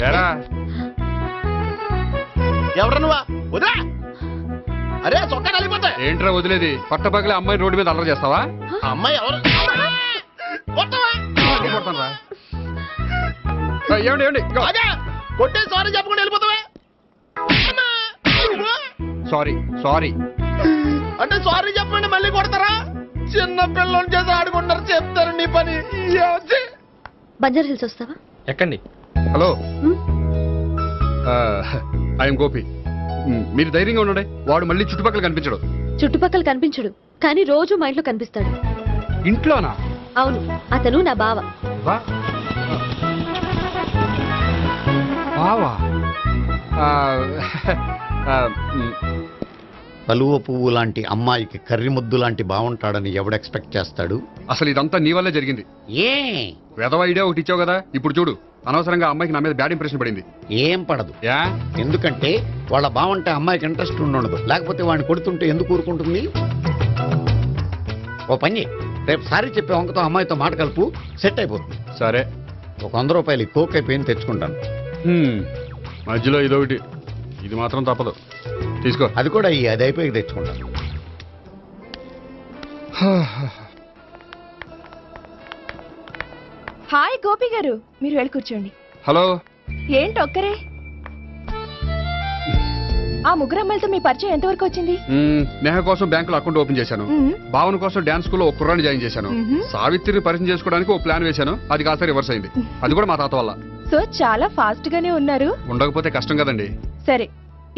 ఎవరు నువ్వా? వదిలే. అరే చొక్కా కలిగిపోతా. ఏంట్రా వదిలేది? పట్టపగలే అమ్మాయి రోడ్డు మీద అల్లరి చేస్తావా? అమ్మాయి ఎవరు? ఏమండి ఏమండి, కొట్టే సారీ చెప్పకుండా వెళ్ళిపోతావా? సారీ సారీ అంటే సారీ చెప్పండి మళ్ళీ కొడతారా? చిన్న పిల్లలు చేసి ఆడుకుంటారు, చెప్తారు నీ పని. బంజారా హిల్స్ వస్తావా? ఎక్కండి. Hello, I'm Gopi. మీరు ధైర్యంగా ఉండండి, వాడు మళ్ళీ చుట్టుపక్కల కనిపించడు. చుట్టుపక్కల కనిపించడు కానీ రోజు మా ఇంట్లో కనిపిస్తాడు. ఇంట్లోనా? అవును, అతను నా బావ. బావా? కలువ పువ్వు లాంటి అమ్మాయికి కర్రి ముద్దు లాంటి బాగుంటాడని ఎవడు ఎక్స్పెక్ట్ చేస్తాడు? అసలు ఇదంతా నీ వల్లే జరిగింది. ఏ వెధవ ఐడియా ఒకటి ఇచ్చావు కదా, ఇప్పుడు చూడు అనవసరంగా అమ్మాయికి నా మీద బ్యాడ్ ఇంప్రెషన్ పడింది. ఏం పడదు. ఎందుకంటే వాళ్ళ బాగుంటే అమ్మాయికి ఇంట్రెస్ట్ ఉండదు, లేకపోతే వాడిని కొడుతుంటే ఎందుకు ఊరుకుంటుంది? ఓ పని, రేపు సారీ చెప్పే వంకతో అమ్మాయితో మాట కలుపు, సెట్ అయిపోతుంది. సరే, ఒక 100 రూపాయలు కోక్ అయిపోయింది తెచ్చుకుంటాను. మధ్యలో ఇదొకటి, ఇది మాత్రం తప్పదు, తీసుకో. అది కూడా అది అయిపోయి తెచ్చుకుంటాను. హాయ్ గోపి గారు, మీరు వెళ్ళి కూర్చోండి. హలో. ఏంటి ఒక్కరే? ఆ ముగ్గురు అమ్మాయిలతో మీ పరిచయం ఎంతవరకు వచ్చింది? నేహ కోసం బ్యాంకులో అకౌంట్ ఓపెన్ చేశాను, భావన కోసం డాన్స్ స్కూల్లో ఒక కుర్రాన్ని జాయిన్ చేశాను, సావిత్రిని పరిచయం చేసుకోవడానికి ఒక ప్లాన్ వేశాను, అది కాస్త రివర్స్ అయింది. అది కూడా మా తాత వల్ల. సో చాలా ఫాస్ట్ గానే ఉన్నారు. ఉండకపోతే కష్టం కదండి. సరే,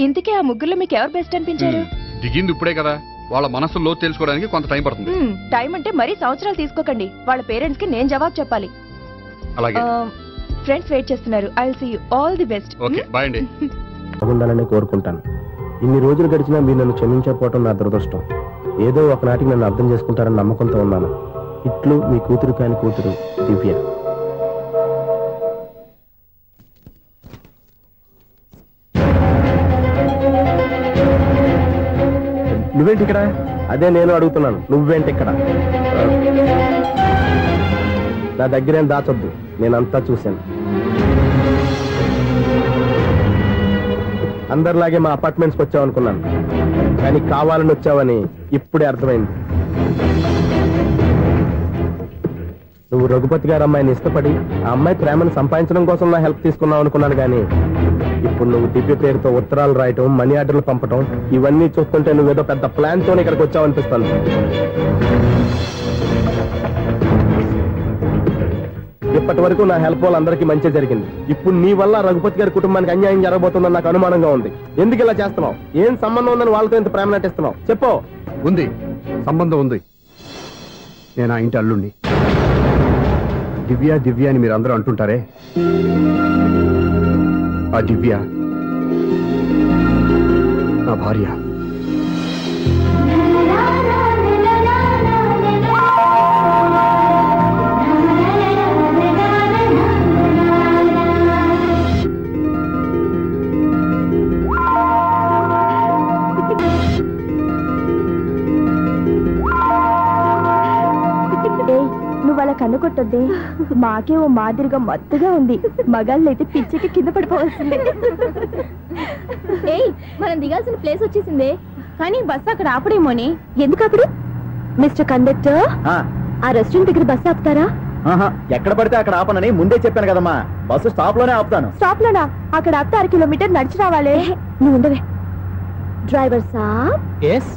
ఇంతకీ ఆ ముగ్గురులో మీకు ఎవరు బెస్ట్ అనిపించారు? దిగింది ఇప్పుడే కదా, వాళ్ళ మనసులో తెలుసుకోవడానికి కొంత టైం పడుతుంది. టైం అంటే మరీ సంవత్సరాలు తీసుకోకండి, వాళ్ళ పేరెంట్స్ కి నేను జవాబు చెప్పాలి. అలాగే. ఫ్రెండ్స్ వెయిట్ చేస్తున్నారు. I will see you. All the best. Okay, bye అండి. బాగుండాలని కోరుకుంటాను. ఇన్ని రోజులు గడిచినా మీరు నన్ను క్షమించకపోవటం నా దురదృష్టం. ఏదో ఒకనాటికి నన్ను అర్థం చేసుకుంటారని నమ్మకంతో ఉన్నాను. ఇట్లు మీ కూతురు కాని కూతురు దివ్య. నువ్వేంటి ఇక్కడ? అదే నేను అడుగుతున్నాను, నువ్వేంటి ఇక్కడ? నా దగ్గరేం దాచొద్దు, నేనంతా చూశాను. అందరిలాగే మా అపార్ట్మెంట్స్కి వచ్చావు అనుకున్నాను, కానీ కావాలని వచ్చావని ఇప్పుడే అర్థమైంది. నువ్వు రఘుపతి గారు అమ్మాయిని ఇష్టపడి ఆ అమ్మాయి ప్రేమను సంపాదించడం కోసం నా హెల్ప్ తీసుకున్నావు అనుకున్నాను, కానీ ఇప్పుడు నువ్వు దివ్య పేరుతో ఉత్తరాలు రాయటం, మనీ ఆర్డర్లు పంపటం, ఇవన్నీ చూస్తుంటే నువ్వేదో పెద్ద ప్లాన్ తో ఇక్కడికి వచ్చావు అనిపిస్తుంది. ఇప్పటి వరకు నా హెల్ప్ వాళ్ళందరికీ మంచి జరిగింది. ఇప్పుడు నీ వల్ల రఘుపతి గారి కుటుంబానికి అన్యాయం జరగబోతుందని నాకు అనుమానంగా ఉంది. ఎందుకు ఇలా చేస్తున్నావు? ఏం సంబంధం ఉందని వాళ్ళతో ఇంత ప్రేమ నటిస్తున్నావు? చెప్పు. ఉంది, సంబంధం ఉంది. నేను ఆ ఇంటి అల్లుండి. దివ్య దివ్య అని మీరు అందరూ అంటుంటారే, ఆ దివ్య నా భార్య. నువ్వు అలా కన్ను కొట్టొద్దే, మాకే ఓ మాదిరిగా మత్తుగా ఉంది. మగాళ్ళైతే పిచ్చికి కింద పడిపోవాల్సిందే. ఏయ్, మనం దిగాల్సిన ప్లేస్ వచ్చేసిందే, కానీ బస్సు అక్కడ ఆపడేమోని. ఎందుకు ఆపడు? మిస్టర్ కండక్టర్, ఆ రెస్టారెంట్ దగ్గర బస్సు ఆపుతారా? ఎక్కడ పడితే అక్కడ ఆపనని ముందే చెప్పాను కదమ్మా. బస్సు స్టాప్ లోనే ఆపుతాను. స్టాప్ లోనా? అక్కడ ఆపితే 6 కిలోమీటర్ నడిచి రావాలి. నువ్వు ఉండవే. డ్రైవర్ సాబ్. ఎస్.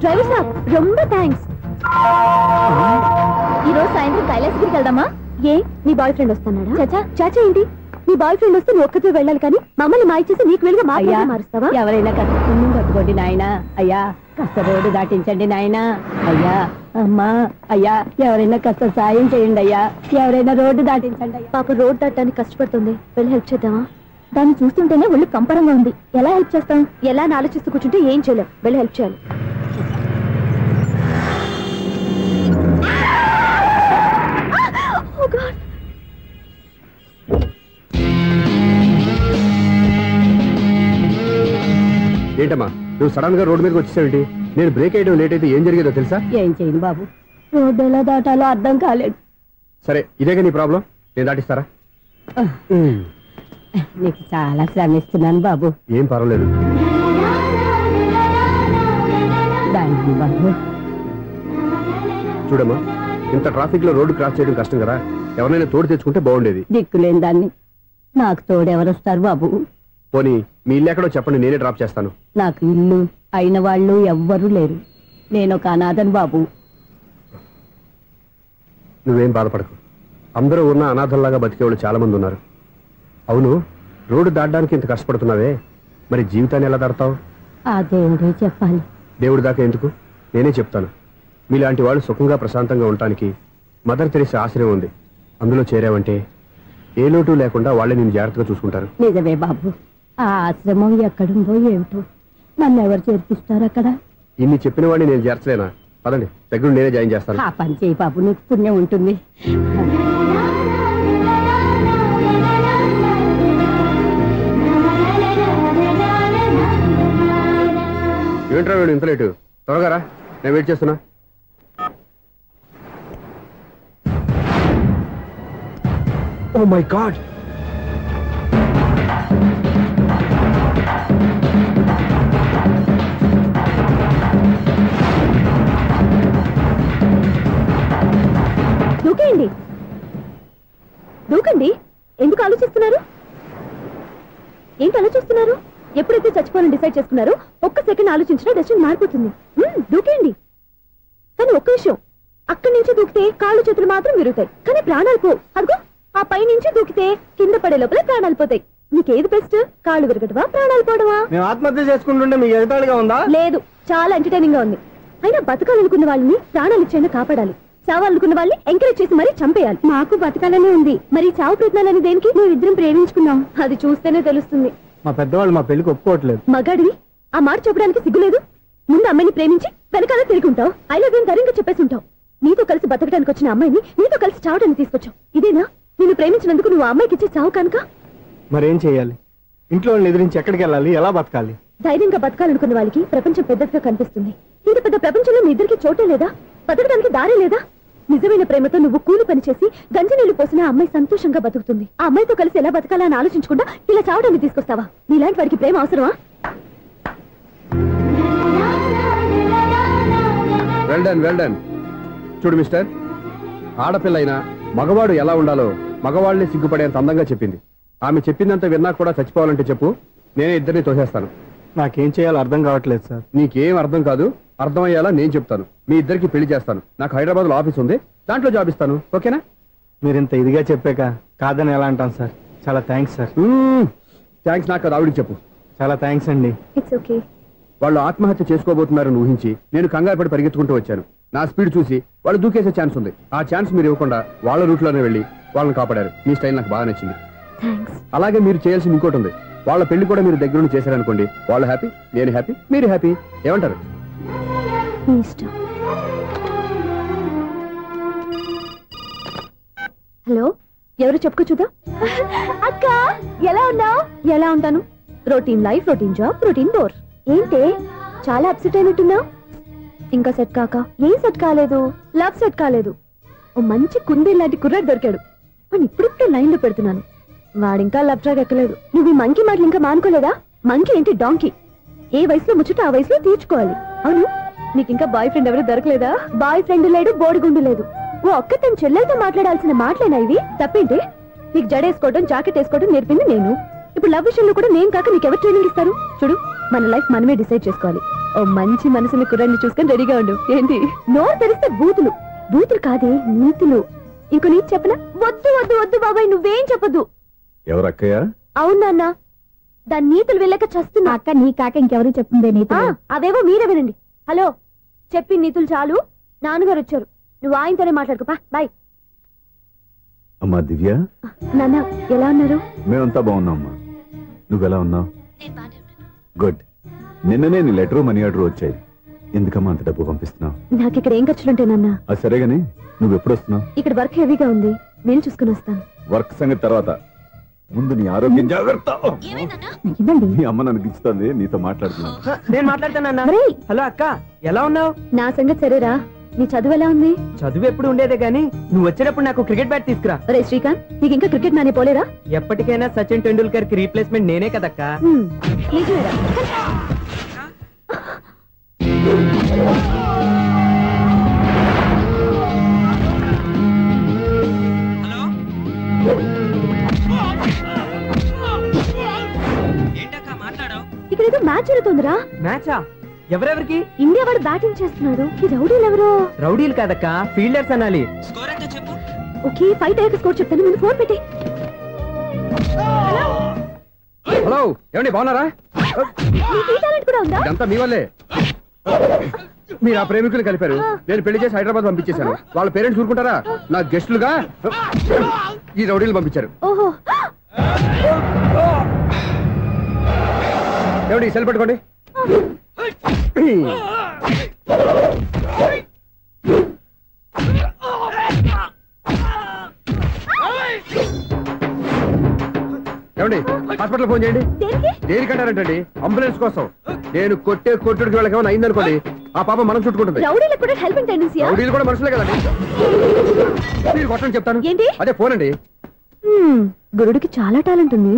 డ్రైవర్ సాబ్, రొంబ థ్యాంక్స్. ఈ రోజు సాయంత్రం కైలాసగిరికి వెళ్దామా? ఏ, నీ బాయ్ ఫ్రెండ్ వస్తున్నాడా? చాచా చాచా ఏంటి? నీ బాయ్ ఫ్రెండ్ వస్తే నువ్వు ఒక్కతో వెళ్ళాలి, కానీ మమ్మల్ని మాయ చేసి నీకు వెళ్ళి మారుస్తావా? ఎవరైనా కాస్త పుణ్యం కట్టుకోండి నాయనా. అయ్యా, కాస్త రోడ్డు దాటించండి నాయనా. అయ్యా, అమ్మా, అయ్యా, ఎవరైనా కాస్త సాయం చేయండి అయ్యా. ఎవరైనా రోడ్డు దాటించండి అయ్యా. పాప రోడ్డు దాటడానికి కష్టపడుతుంది, వెళ్ళి హెల్ప్ చేద్దామా? దాన్ని చూస్తుంటేనే ఒళ్ళు కంపరంగా ఉంది. ఎలా హెల్ప్ చేస్తాం? ఎలా అని ఆలోచిస్తూ కూర్చుంటే ఏం చేయలేం. వెళ్ళి హెల్ప్ చేయాలి. ఏంటమ్మా నువ్వు సడన్ గా రోడ్డు మీదకి వచ్చేసావేంటి? నేను బ్రేక్ వేయడం లేట్ అయితే ఏం జరిగేదో తెలుసా? ఏం చేయను బాబు, రోడ్డు ఎలా దాటాలో అర్థం కాలేదు. సరే, ఇదేగా నీ ప్రాబ్లం, నేను దాటిస్తారా? నీకు చాలా శ్రమిస్తున్నాను బాబు. ఏం పర్వాలేదు బాబు. చూడమ్మా, ఇంత ట్రాఫిక్ లో రోడ్డు క్రాస్ చేయడం కష్టం కదా, ఎవరైనా తోడు తెచ్చుకుంటే బాగుండేది. దిక్కులేని దాన్ని నాకు తోడు ఎవరొస్తారు బాబు? పోనీ మీ ఇల్లు ఎక్కడో చెప్పండి, నేనే డ్రాప్ చేస్తాను. నాకు ఇల్లు అయిన వాళ్ళు ఎవ్వరూ లేరు. నేను ఒక అనాథను బాబు. నువ్వేం బాధపడకు, అందరూ ఉన్న అనాథల్లాగా బతికేవాళ్ళు చాలా మంది ఉన్నారు. అవును, రోడ్డు దాటడానికి ఇంత కష్టపడుతున్నావే, మరి జీవితాన్ని ఎలా దాడతావు? ఆ దేవుడే చెప్పాలి. దేవుడి దాకా ఎందుకు, నేనే చెప్తాను. మీలాంటి వాళ్ళు సుఖంగా ప్రశాంతంగా ఉండటానికి మదర్ తెరీసా ఆశ్రయం ఉంది. అందులో చేరావంటే ఏ లోటు లేకుండా వాళ్ళే నేను జాగ్రత్తగా చూసుకుంటారు. నిజమే బాబు, ఆ ఆశ్రమం ఎక్కడుందో ఏమిటో, నన్ను ఎవరు చేర్పిస్తారు అక్కడ? ఇన్ని చెప్పిన వాడిని నేను చేర్చలేనా? పదండి, దగ్గర నేనే జాయిన్ చేస్తాను. ఆ పని చేయి బాబు, నీకు పుణ్యం ఉంటుంది. ఏంట్రా వీడు ఇంత లేటు? త్వరగా రా, నేను వెయిట్ చేస్తున్నా. ఓ మై గాడ్, దూకేయండి, దూకండి. ఎందుకు ఆలోచిస్తున్నారు? ఏంటి ఆలోచిస్తున్నారు? ఎప్పుడైతే చచ్చిపోవాలని డిసైడ్ చేసుకున్నారో ఒక్క సెకండ్ ఆలోచించినా డెసిషన్ మారిపోతుంది. దూకేయండి. కానీ ఒక్క విషయం, అక్కడి నుంచి దూకితే కాళ్ళు చేతులు మాత్రం విరుగుతాయి, కానీ ప్రాణాలు పో. అదిగో ఆ పై నుంచి దూకితే కింద పడే లోపల ప్రాణాలు పోతాయి. నీకేది బెస్ట్? కాళ్ళు విరగటవా, ప్రాణాలు పోవడమా? మేము ఆత్మహత్య చేసుకుంటుంటే మీకు ఎగతాళిగా ఉందా? లేదు, చాలా ఎంటర్టైనింగ్ గా ఉంది. అయినా బతకాలనుకున్న వాళ్ళని ప్రాణాలు ఇచ్చేందుకు కాపాడాలి, చావాలనుకున్న వాళ్ళని ఎంకరేజ్ చేసి మరీ చంపేయాలి. మాకు బతకాలనే ఉంది, మరి చావు ప్రయత్నాలని దేనికి? మేమిద్దరం ప్రేమించుకున్నాం, అది చూస్తేనే తెలుస్తుంది. మా పెద్దవాళ్ళు మా పెళ్లికి ఒప్పుకోవట్లేదు. మగాడివి ఆ మాట చెప్పడానికి సిగ్గులేదు? ముందు అమ్మాయిని ప్రేమించి వెనకాల తిరుగుంటావు, ఐ లవ్ యూ ధైర్యంగా చెప్పేసి ఉంటావు. నీతో కలిసి బతకడానికి వచ్చిన అమ్మాయిని నీతో కలిసి చావడానికి తీసుకొచ్చావు. ఇదేనా నిన్ను ప్రేమించినందుకు నువ్వు అమ్మాయికి ఇచ్చే చావు కనుక? మరేం చేయాలి? ఇంట్లో వాళ్ళని ఎదిరించి ఎక్కడికి వెళ్ళాలి? ఎలా బతకాలి? ధైర్యంగా బతకాలనుకున్న వాళ్ళకి ప్రపంచం పెద్దదిగా కనిపిస్తుంది. ఇంత పెద్ద ప్రపంచంలో మీ ఇద్దరికి చోటే లేదా? బతకడానికి దారే లేదా? నిజమైన ప్రేమతో నువ్వు కూలి పని చేసి గంజి నీళ్లు పోసిన అమ్మాయి సంతోషంగా బతుకుతుంది. ఆ అమ్మాయితో కలిసి ఎలా బతకాలా అని ఆలోచించకుండా ఇలా చావడానికి తీసుకొస్తావా? నీలాంటి వాడికి ప్రేమ అవసరమా? Well done, well done. చూడు మిస్టర్, ఆడపిల్ల అయినా మగవాడు ఎలా ఉండాలో మగవాళ్ళని సిగ్గుపడేంత అందంగా చెప్పింది. ఆమె చెప్పిందంత విన్నా కూడా చచ్చిపోవాలంటే చెప్పు, నేనే ఇద్దరిని తోసేస్తాను. నాకేం చేయాలో అర్థం కావట్లేదు సార్. నీకేం అర్థం కాదు, అర్థమయ్యేలా నేను చెప్తాను. మీ ఇద్దరికి పెళ్లి చేస్తాను. నాకు హైదరాబాద్ లో ఆఫీస్ ఉంది, దాంట్లో జాబ్ ఇస్తాను. ఓకేనా? మీరు ఇంత ఇదిగా చెప్పాక కాదని ఎలా అంటాను సార్. చాలా థ్యాంక్స్ సార్. థ్యాంక్స్ నాకు, ఆవిడికి చెప్పు. చాలా థ్యాంక్స్ అండి. It's okay. వాళ్ళు ఆత్మహత్య చేసుకోబోతున్నారని ఊహించి నేను కంగారు పడి పరిగెత్తుకుంటూ వచ్చాను. నా స్పీడ్ చూసి వాళ్ళు దూకేసే ఛాన్స్ ఉంది. ఆ ఛాన్స్ మీరు ఇవ్వకుండా వాళ్ళ రూట్లోనే వెళ్ళి వాళ్ళని కాపాడారు. మీ స్టైల్ నాకు బాగా నచ్చింది. అలాగే మీరు చేయాల్సింది ఇంకోటి ఉంది. వాళ్ళ పెళ్లి కూడా మీరు దగ్గర నుండి చేశారనుకోండి, వాళ్ళు హ్యాపీ, నేను హ్యాపీ, మీరు హ్యాపీ. ఏమంటారు? హలో, ఎవరు చెప్పుకో చూద్దాం. అక్క ఎలా ఉన్నావు? ఎలా ఉంటాను? Routine life, routine job, routine bore. ఏంటే చాలా అప్సెట్ అయినట్టున్నావు? ఇంకా సెట్ కాక? ఏం సెట్ కాలేదు? లవ్ సెట్ కాలేదు. ఓ మంచి కుందే లాంటి కుర్రాడు దొరికాడు, వాడిని ఇప్పుడిప్పుడే లైన్ లో పెడుతున్నాను. వాడింకా లవ్ ట్రాక్ ఎక్కలేదు. నువ్వు ఈ మంకీ మాటలు ఇంకా మానుకోలేదా? మంకీ ఏంటి డాంకీ? ఏ వయసులో ముచ్చట ఆ వయసులో తీర్చుకోవాలి. అవును, నీకు ఇంకా బాయ్ ఫ్రెండ్ ఎవరు దొరకలేదా? బాయ్ ఫ్రెండ్ లేడు, బోడిగుండు లేదు. ఓ అక్క తన చెల్లెలతో మాట్లాడాల్సిన మాటలేనా ఇవి? తప్పేంటి? నీకు జడేసుకోవడం, జాకెట్ వేసుకోవడం నేర్పింది నేను. ఇప్పుడు లవ్ విషయంలో కూడా నేను కాక నీకెవరు ట్రైనింగ్ ఇస్తారు? చూడు, మన లైఫ్ మనమే డిసైడ్ చేసుకోవాలి. ఓ మంచి మనసుని కుర్రాన్ని చూసుకొని రెడీగా ఉండు. ఏంటి నోరు తెరిస్తే బూతులు? బూతులు కాదే, నీతులు. ఇంకో నీతి చెప్పనా? వద్దు వద్దు వద్దు బాబాయ్, నువ్వేం చెప్పొద్దు. ఎవరక్కయ్య? అవునా, దాని నీతులు వెళ్ళక చస్తున్నా. అక్క నీ కాక ఇంకెవరు చెప్తుందే నీతులు? అవేవో మీరే వినండి. హలో, చెప్పి నీతులు చాలు, నాన్నగారు వచ్చారు. నువ్వు ఆయనతోనే మాట్లాడుకోపా. బాయ్. అమ్మా దివ్య, నాన్న ఎలా ఉన్నారు? మేమంతా బాగున్నాం అమ్మా. నువ్వెలా ఉన్నావు? గుడ్. నిన్ననే నీ లెటరు మనీ ఆర్డర్ వచ్చాయి. ఎందుకమ్మా అంత డబ్బు పంపిస్తున్నావు? నాకు ఇక్కడ ఏం ఖర్చులుంటాయి నాన్న? అది సరేగాని నువ్వు ఎప్పుడు వస్తున్నావు? ఇక్కడ వర్క్ హెవీగా ఉంది, నేను చూసుకుని వస్తాను. వర్క్ సంగతి తర్వాత, ముందు నీ ఆరోగ్యం జాగ్రత్త. మీ అమ్మ నన్ను గిచ్చుతుంది, నీతో మాట్లాడుతున్నాను. నేను మాట్లాడతానన్నా. హలో అక్క, ఎలా ఉన్నావు? నా సంగతి సరేరా, నీ చదువు ఎలా ఉంది? చదువు ఎప్పుడు ఉండేదే గానీ నువ్వు వచ్చేటప్పుడు నాకు క్రికెట్ బ్యాట్ తీసుకురా. రే శ్రీకాంత్, నీకు ఇంకా క్రికెట్ నానే పోలేరా? ఎప్పటికైనా సచిన్ టెండూల్కర్ కి రీప్లేస్మెంట్ నేనే కదక్క. నిజమేరా? ఇక్కడ ఏదో మ్యాచ్ జరుగుతుందిరా. మ్యాచా? ఎవరెవరికి? ఇండియా వాడు బ్యాటింగ్ చేస్తున్నాడు. ఈ రౌడీలు ఎవరు? రౌడీలు కాదక్క, ఫీల్డర్స్ అనాలి. ఓకే, ఫైట్ అయ్యాక స్కోర్ చెప్తాను, ముందు ఫోన్ పెట్టి. హలో ఏమండి బాగున్నారా? ఇదంతా మీ వల్లే. మీరు ఆ ప్రేమికులు కలిపారు, నేను పెళ్లి చేసి హైదరాబాద్ పంపించేశాను. వాళ్ళ పేరెంట్స్ ఊరుకుంటారా? నా గెస్టులుగా ఈ రౌడీలు పంపించారు. ఏమండి సెల్ పెట్టుకోండి. ఏమండి హాస్పిటల్ ఫోన్ చేయండి. దేనికంటారంటండి? అంబులెన్స్ కోసం. నేను కొట్టుడికి వాళ్ళకి ఏమైనా అయిందనుకోండి, ఆ పాప మనం చుట్టుకుంటుంది. రౌడీలు కూడా మనుషులే కదండి. మీరు కొట్టని చెప్తాను. అదే ఫోన్ అండి. గురుడికి చాలా టాలెంట్ ఉంది.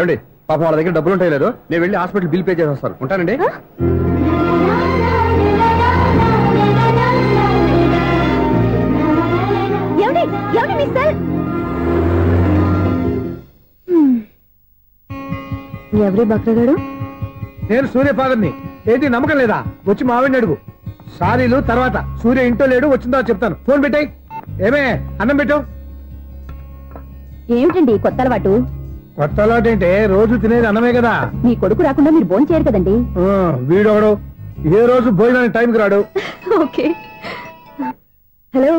ఏమండి పాపం వాళ్ళ దగ్గర డబ్బులు ఉంటాయి లేదు, నేను వెళ్ళి హాస్పిటల్ బిల్ పే చేసి వస్తాను. ఉంటానండి. ఎవరి బక్రగాడు? నేను సూర్య ఫాదర్ని. ఏంటి నమ్మకం లేదా? వచ్చి మావిడిని అడుగు. సారీలు తర్వాత. సూర్య ఇంట్లో లేడు, వచ్చిందో చెప్తాను. ఫోన్ పెట్టాయి. ఏమే అన్నం పెట్టు. ఏమిటండి కొత్త అలవాటు? కొత్త అలవాటు ఏంటే? రోజు తినేది అన్నమే కదా. మీ కొడుకు రాకుండా మీరు భోజనం చేయరు కదండి. వీడోడు ఏ రోజు భోజనానికి టైంకి రాడు. ఓకే. Hello,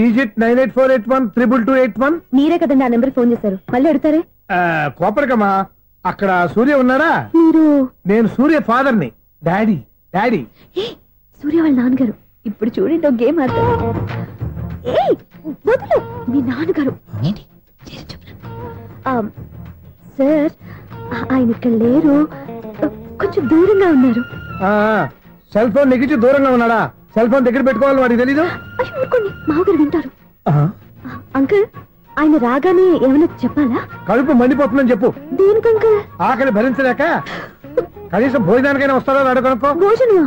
is it 9848132281. మీరే కదండి ఆ నెంబర్ ఫోన్ చేశారు, మళ్ళీ అడుగుతారే? కోపరికమ్మా, అక్కడ సూర్య ఉన్నారా? మీరు? నేను సూర్య ఫాదర్ని. డాడీ. డాడీ సూర్య వాళ్ళ నాన్నగారు. ఇప్పుడు చూడండి ఒక గేమ్ ఆడతారు. వదులు, మీ నాన్నగారు. సార్ ఆయన ఇక్కడ లేరు, కొంచెం దూరంగా ఉన్నారు. సెల్ ఫోన్ నెగించి దూరంగా ఉన్నాడా? సెల్ ఫోన్ దగ్గర పెట్టుకోవాలి, వాడికి తెలీదు. మామగారు వింటారు. అంకుల్ ఆయన రాగానే ఏమైనా చెప్పాలా? కడుపు మండిపోతుందని చెప్పు. దేనికి అంకుల్? ఆకలి భరించలేక కనీసం భోజనానికైనా వస్తారో అడగనుకో. భోజనమా?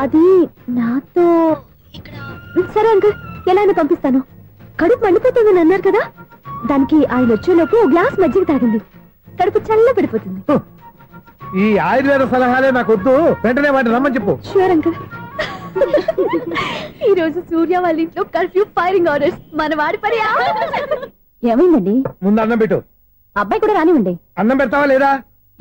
అది నాతో. సరే అంకుల్, ఎలా అయినా పంపిస్తాను. కడుపు మండిపోతుందని అన్నారు కదా, దానికి ఆయన వచ్చేలోపు గ్లాస్ మజ్జిగ తాగింది, కడుపు చల్ల పడిపోతుంది. ఈ ఆయుర్వేద సలహాలే నాకు వద్దు, వెంటనే వాటిని రమ్మని చెప్పు. Sure uncle. ఈ రోజు సూర్య వాళ్ళ ఇంట్లో కర్ఫ్యూ ఫైరింగ్ ఆర్డర్స్. మన వాడి పని ఏమైందండి? ముందు అన్నం పెట్టు. అబ్బాయి కూడా రానివ్వండి. అన్నం పెడతావా లేదా?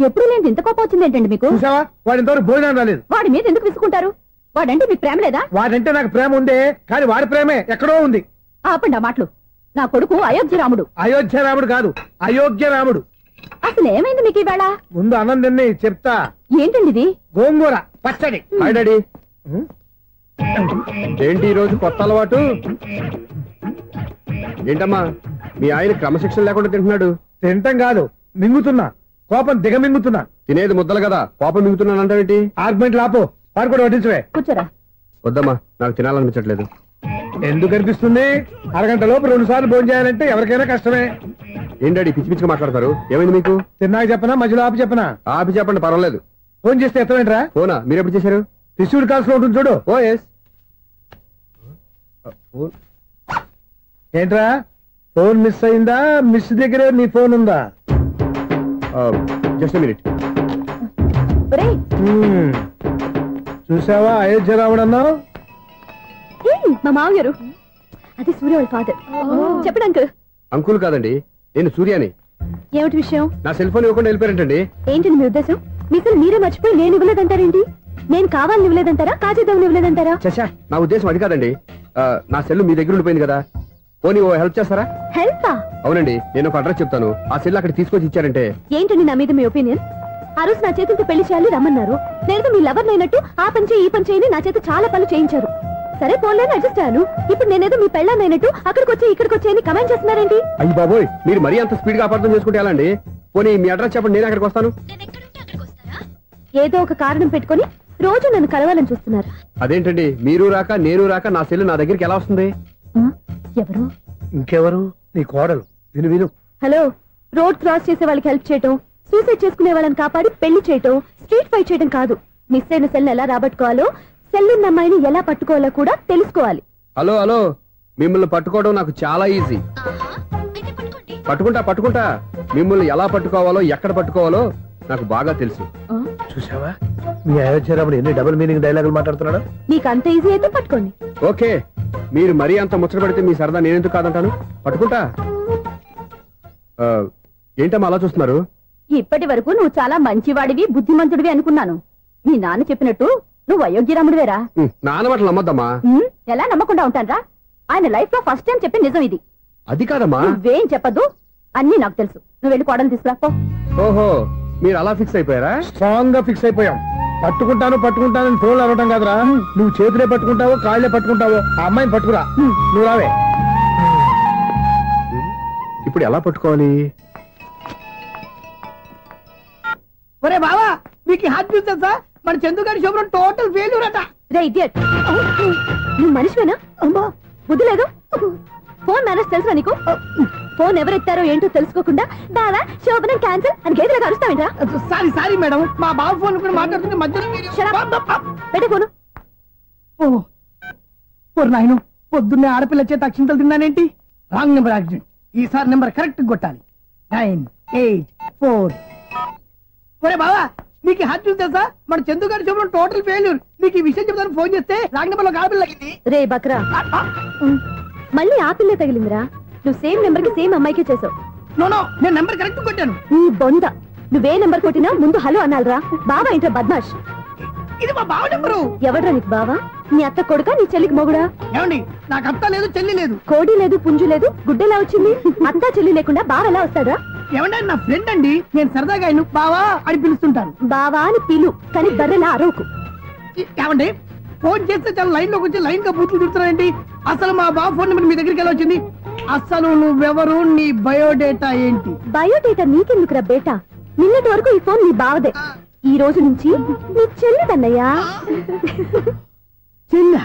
ఎప్పుడు నేను ఇంత కోపం వచ్చింది ఏంటండి మీకు? చూసావా, వాడి ఇంతవరకు భోజనం రాలేదు. వాడి మీద ఎందుకు విసుకుంటారు? వాడంటే మీకు ప్రేమ లేదా? వాడంటే నాకు ప్రేమ ఉందే, కానీ వాడి ప్రేమే ఎక్కడో ఉంది. ఆపండి ఆ మాటలు. నా కొడుకు అయోధ్య రాముడు. అయోధ్య రాముడు కాదు, అయోగ్య రాముడు. అసలు ఏమైంది మీకు ఈవేళ? ముందు అన్నం తిని చెప్తా. ఏంటండి ఇది? గోంగూర పచ్చడి. Hi daddy. ఏంటి ఈ రోజు కొత్త అలవాటు? ఏంటమ్మా మీ ఆయన క్రమశిక్షణ లేకుండా తింటున్నాడు? తింటం కాదు, మింగుతున్నా. కోపం దిగమింగుతున్నా. తినేది ముద్దలు కదా, కోపం మింగుతున్నానంటావేంటి? ఆర్గ్యుమెంట్ లాపో, వాడు కూడా వడ్డించవే. కూర్చోరా. వద్దమ్మా, నాకు తినాలనిపించట్లేదు. ఎందుకు అనిపిస్తుంది? అరగంట లోపు 2 సార్లు భోజనం చేయాలంటే ఎవరికైనా కష్టమే. ఏంటండి పిచ్చి పిచ్చిగా మాట్లాడతారు? ఏమైంది మీకు? తిన్నాక చెప్పనా, మధ్యలో ఆపి చెప్పనా? ఆపి చెప్పండి, పర్వాలేదు. ఫోన్ చేస్తే ఎత్తమేంట్రా? ఫోనా? మీరు ఎప్పుడు చేశారు? రిసీవ్డ్ కాల్స్ లో ఉంటుంది చూడు. ఓ ఎస్. ఏంట్రా ఫోన్ మిస్ అయిందా? మిస్ దగ్గరే నీ ఫోన్ ఉందా? Just minute. చూసావా అయోధ్య రాముడు అన్నావు? మా మామగారు. అది సూర్య వాళ్ళ ఫాదర్. చెప్పండి అంకుల్. అంకుల్ కాదండి, నేను సూర్యాని. ఏమిటి విషయం? నా సెల్ ఫోన్ ఇవ్వకుండా వెళ్ళిపోయారంటండి. ఏంటండి మీ ఉద్దేశం? మీకు మీరే మర్చిపోయి నేను ఇవ్వలేదంటారేంటి? నేను కావాలని ఇవ్వలేదంటారా, కాజేద్దామని ఇవ్వలేదంటారా? చచ్చా, నా ఉద్దేశం అది కాదండి. నా సెల్ మీ దగ్గర ఉండిపోయింది కదా, పోనీ ఓ హెల్ప్ చేస్తారా? హెల్పా? అవునండి, నేను ఒక అడ్రస్ చెప్తాను, ఆ సెల్ అక్కడ తీసుకొచ్చి ఇచ్చారంటే. ఏంటండి నా మీద మీ ఒపీనియన్? ఆ రోజు నా చేతులతో పెళ్లి చేయాలి రమ్మన్నారు. నేను మీ లవర్ అయినట్టు ఆ పని చేయి ఈ పని చేయని నా చేత చాలా పనులు చేయించారు. సరే పోన్లేని అడ్జస్ట్ అయ్యాను. ఇప్పుడు నేనేదో మీ పెళ్ళాన్నైనట్టు అక్కడికి వచ్చి ఇక్కడికి వచ్చి కమెంట్ చేస్తున్నారేంటి? అయ్యి బాబోయ్, మీరు మరీ అంత స్పీడ్ గా అపార్థం చేసుకుంటే ఎలా అండి? పోనీ మీ అడ్రస్ చెప్పండి, నేను అక్కడికి వస్తాను. ఏదో ఒక కారణం పెట్టుకొని రోజు నన్ను కలవాలని చూస్తున్నారు. అదేంటండి, మీరు రాక నేను రాక నా సెల్లు నా దగ్గరికి ఎలా వస్తుంది? ఎవరు? ఇంకెవరు? నీ కోడలు. విను విను. హలో, రోడ్ క్రాస్ చేసే వాళ్ళకి హెల్ప్ చేయటం, సూసైడ్ చేసుకునే వాళ్ళని కాపాడి పెళ్లి చేయటం, స్ట్రీట్ ఫైట్ చేయడం కాదు. మిస్ అయిన సెల్ ఎలా రాబట్టుకోవాలో, సెల్లున్న అమ్మాయిని ఎలా పట్టుకోవాలో కూడా తెలుసుకోవాలి. హలో హలో, మిమ్మల్ని పట్టుకోవడం నాకు చాలా ఈజీ. పట్టుకుంటా. మిమ్మల్ని ఎలా పట్టుకోవాలో ఎక్కడ పట్టుకోవాలో నాకు బాగా తెలుసు. చూసావా, మీ అయోధ్యరాముడు ఎన్ని డబుల్ మీనింగ్ డైలాగులు మాట్లాడుతున్నాడు. నీకు అంత ఈజీ అయితే పట్టుకోండి. ఓకే, మీరు మరీ అంత ముచ్చట పెడితే మీ సరదా నేనెందుకు కాదంటాను. పట్టుకుంటా. ఏంటమ్మా అలా చూస్తున్నారు? ఇప్పటి వరకు నువ్వు చాలా మంచివాడివి, బుద్ధిమంతుడివి అనుకున్నాను. మీ నాన్న చెప్పినట్టు నువ్వు అయోగ్యరాముడివేరా? నాన్న మాటలు నమ్మద్దమ్మా. ఎలా నమ్మకుండా ఉంటానరా? ఆయన లైఫ్ లో ఫస్ట్ టైం చెప్పి నిజం ఇది. అది కాదమ్మా. నువ్వేం చెప్పదు, అన్ని నాకు తెలుసు. నువ్వు వెళ్ళి కోడలు తీసుకురా పో. ఓహో, మీరు అలా ఫిక్స్ అయిపోయారా? స్ట్రాంగ్ గా ఫిక్స్ అయిపోయాం. పట్టుకుంటాను ఫోన్లు అనటం కాదురా. నువ్వు చేతులే పట్టుకుంటావో కాళ్ళే పట్టుకుంటావో ఆ అమ్మాయిని పట్టుకురా. నువ్వు రావే. ఇప్పుడు ఎలా పట్టుకోవాలి? ఒరే బావా, మీకు హాట్ న్యూస్ తెలుసా? మన చందుగారి శుభ్రం టోటల్ ఫెయిల్యూర్ అట. రే ఇడియట్, నువ్వు మనిషివేనా? అమ్మా బుద్ధి లేదు. ఫోన్ మేనేజ్ తెలుసా నీకు? ఫోన్ ఎవరెత్తారో ఏంటో తెలుసుకోకుండా బావా శోభనం క్యాన్సిల్ అని గేదెలకు అరుస్తావేంట్రా? సారీ మేడం, మా బావ ఫోన్ కూడా మాట్లాడుతుంటే మధ్యలో పెట్టే ఫోను. ఓ నాయను, పొద్దున్నే ఆడపిల్ల చేత అక్షింతలు తిన్నానేంటి? Wrong number accident. ఈసారి నెంబర్ కరెక్ట్ కొట్టాలి. 984. ఒరే బావా, మీకు హాట్ న్యూస్ తెలుసా? మన చందు గారి శుభ్రం టోటల్ ఫెయిల్యూర్. మీకు ఈ విషయం చెప్తాను ఫోన్ చేస్తే రాంగ్ నెంబర్ లో ఆడపిల్ల తగ్గింది. రే బక్రా, మళ్ళీ ఆ పిల్ల తగిలిందిరా. నువ్వు సేమ్ నెంబర్ కి సేమ్ అమ్మాయికే చేసావు. నో, నేను నెంబర్ కరెక్ట్ కొట్టాను. నీ బొంద, నువ్వే నెంబర్ కొట్టినా ముందు హలో అనాలరా. బావా ఏంట్రా బద్మాష్? ఇది మా బావ నెంబరు. ఎవడ్రా నీకు బావా? నీ అత్త కొడుక, నీ చెల్లికి మొగుడా? ఏమండి, నాకు అత్త లేదు చెల్లి లేదు. కోడి లేదు పుంజు లేదు, గుడ్డెలా వచ్చింది? అత్త చెల్లి లేకుండా బావ ఎలా వస్తాడా? ఏమంటే నా ఫ్రెండ్ అండి, నేను సరదాగా ఆయన బావా అని పిలుస్తుంటాను. బావా అని పిలు, కానీ బర్రెలా అరవకు. ఏమండి, ఫోన్ చేస్తే చాలా లైన్ లోకి వచ్చి లైన్ గా బూతులు తిడుతున్నారండి. అసలు మా బావ ఫోన్ నెంబర్ మీ దగ్గరికి ఎలా వచ్చింది? అసలు నువ్వెవరు, నీ బయోడేటా ఏంటి? బయోడేటా నీకెందుకురా బేటా? నిన్నటి వరకు ఈ ఫోన్ నీ బావదే, ఈ రోజు నుంచి నీ చెల్లిదన్నయ్యా. చెల్ల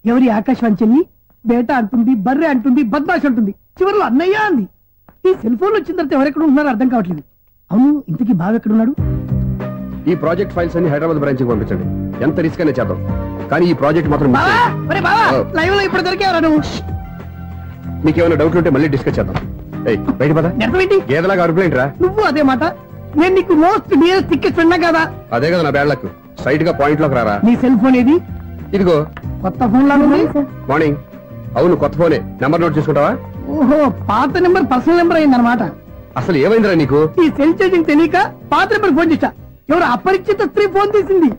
ఎవరి? ఆకాశవాణి చెల్లి. బేటా అంటుంది, బర్రె అంటుంది, బద్మాష్ అంటుంది, చివరిలో అన్నయ్య అంది. ఈ సెల్ ఫోన్ వచ్చిన తర్వాత ఎవరెక్కడ ఉంటున్నారో అర్థం కావట్లేదు. అవును, ఇంతకీ బావ ఎక్కడున్నాడు? ఈ ప్రాజెక్ట్ ఫైల్స్ అన్ని హైదరాబాద్ బ్రాంచ్ కి పంపించండి. ఎంత రిస్క్ అనే చేద్దాం, కానీ ఈ ప్రాజెక్ట్ మాత్రం లైవ్ లో ఇప్పుడు దొరికేవరా నువ్వు? నీకేమైనా డౌట్లు ఉంటే మళ్ళీ డిస్కస్ చేద్దాం. బయట పద. గేదలాగా అరుపులేంట్రా? నువ్వు అదే మాట. నేను నీకు మోస్ట్ డియరెస్ట్ టికెట్ ఉన్నా కదా. అదే కదా నా బ్యాడ్ లక్. స్ట్రైట్ గా పాయింట్ లోకి రారా. నీ సెల్ ఫోన్ ఏది? ఇదిగో. కొత్త ఫోన్ లాగా ఉంది. మార్నింగ్. అవును, కొత్త ఫోనే. నెంబర్ నోట్ చేసుకుంటావా? ఓహో, పాత నెంబర్ పర్సనల్ నెంబర్ అయిందన్నమాట. అసలు ఏమైందిరా నీకు? ఈ సెల్ చేసింగ్ తెలియక పాత నెంబర్ ఫోన్ చేశా. ఎవరు అపరిచిత స్త్రీ ఫోన్ తీసింది.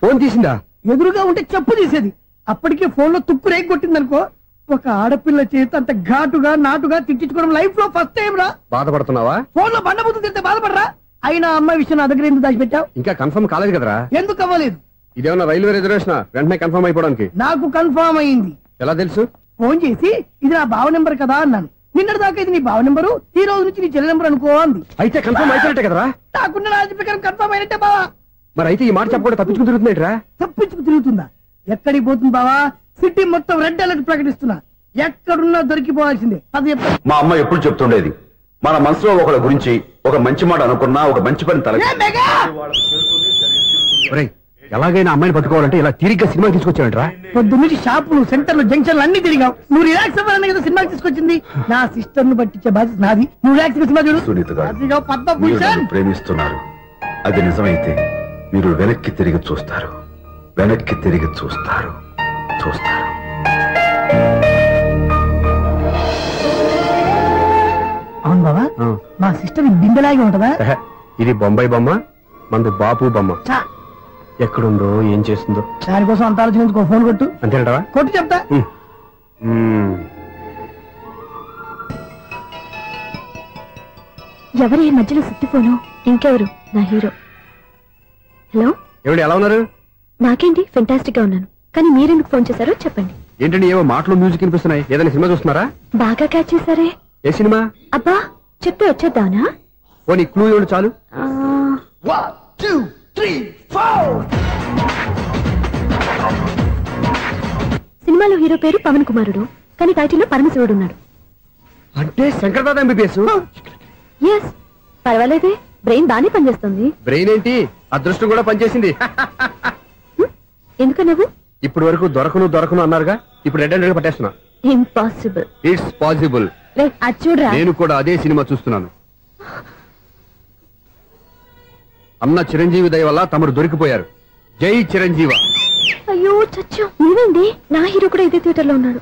ఫోన్ తీసిందా? ఎదురుగా ఉంటే చెప్పు తీసేది. అప్పటికే ఫోన్ లో తుక్కు రేగి కొట్టిందనుకో. ఒక ఆడపిల్ల చేత అంత ఘాటుగా నాటుగా తిట్టించుకోవడం లైఫ్ లో ఫస్ట్ టైం రా. బాధపడుతున్నావా? ఫోన్ లో బండబుద్ధి తింటే బాధపడరా? అయినా అమ్మాయి విషయం నా దగ్గర ఎందుకు దాచిపెట్టావు? ఇంకా కన్ఫర్మ్ కాలేదు కదరా. ఎందుకు అవ్వలేదు? ఇదేమన్నా రైల్వే రిజర్వేషన్? వెంటనే కన్ఫర్మ్ అయిపోవడానికి. నాకు కన్ఫర్మ్ అయింది. ఎలా తెలుసు? ఫోన్ చేసి ఇది నా బావ నెంబర్ కదా అన్నాను. నిన్నటి దాకా ఇది నీ బావ నెంబరు, ఈ రోజు నుంచి నీ చెల్లి నెంబర్ అనుకో అంది. అయితే కన్ఫర్మ్ అయిపోయినట్టే కదరా? నాకున్న రాజు ప్రకారం కన్ఫర్మ్ అయినట్టే బావా. మరి అయితే ఈ మాట చెప్పకుండా తప్పించుకు తిరుగుతున్నాయిట్రా? తప్పించుకు తిరుగుతుందా? ఎక్కడికి పోతుంది బావా? సిటీ మొత్తం రెడ్ అలర్ట్ ప్రకటిస్తున్నా. ఎక్కడున్నా దొరికిపోవాల్సిందే. అది మా అమ్మ ఎప్పుడు చెప్తుండేది, మన మనసులో ఒకళ్ళ గురించి ఒక మంచి మాట అనుకున్నా ఒక మంచి పని తల. ఎలాగైనా అమ్మాయిని పట్టుకోవాలంటే ఇలా తిరిగ్గా సినిమా తీసుకొచ్చావంట్రా? పొద్దు నుంచి షాపులు, సెంటర్లు, జంక్షన్లు అన్ని తిరిగావు. నువ్వు రిలాక్స్ అవ్వాలనే కదా సినిమా తీసుకొచ్చింది. నా సిస్టర్ ను పట్టించే బాధ్యత నాది. నువ్వు రిలాక్స్ సినిమా చూడు. సునీత గారు, మీరు నన్ను ప్రేమిస్తున్నారు. అది నిజమైతే మీరు వెనక్కి తిరిగి చూస్తారు, వెనక్కి తిరిగి చూస్తారు. అవును బాబా, మా సిస్టర్ బిందెలాగే ఉంటదా? ఇది బొంబాయి బొమ్మ, మంది బాపు బొమ్మ. ఎక్కడుందో ఏం చేస్తుందో దానికోసం అంత ఆలోచించుకో. ఫోన్ కొట్టు. అంతేంటవా? కొట్టు చెప్తా. ఎవరి మధ్యలో సుత్తి ఫోను? ఇంకెవరు? నా హీరో. హలో ఏమిటి ఎలా ఉన్నారు? నాకేంటి ఫెంటాస్టిక్ గా ఉన్నాను, కానీ మీరెందుకు ఫోన్ చేశారో చెప్పండి. ఏంటండి ఏవో మాటలు మ్యూజిక్ వినిపిస్తున్నాయి, ఏదైనా సినిమా చూస్తున్నారా? బాగా క్యాచ్ చేశారే. ఏ సినిమా? అబ్బా చెప్తే వచ్చేద్దానా? పోనీ క్లూ ఇవ్వండి చాలు. 1 2 3 4 సినిమాలో హీరో పేరు పవన్ కుమారుడు, కానీ టైటిల్లో పరమశివుడు ఉన్నాడు. అంటే శంకర్దాద ఎంబీబీఎస్. ఎస్, పర్వాలేదే, బ్రెయిన్ బానే పనిచేస్తుంది. బ్రెయిన్ ఏంటి, అదృష్టం కూడా పనిచేసింది. ఎందుకు నువ్వు ఇప్పుడు వరకు దొరకను అన్నారుగా, ఇప్పుడు రెడ్ హ్యాండెడ్ గా పట్టేస్తున్నా. ఇంపాసిబుల్. It's possible. అది చూడరా. నేను కూడా అదే సినిమా చూస్తున్నాను. అన్న చిరంజీవి దయ వల్ల తమరు దొరికిపోయారు. జై చిరంజీవ. అయ్యో చచ్చు, నేనండి, నా హీరో కూడా ఇదే థియేటర్ లో ఉన్నాడు.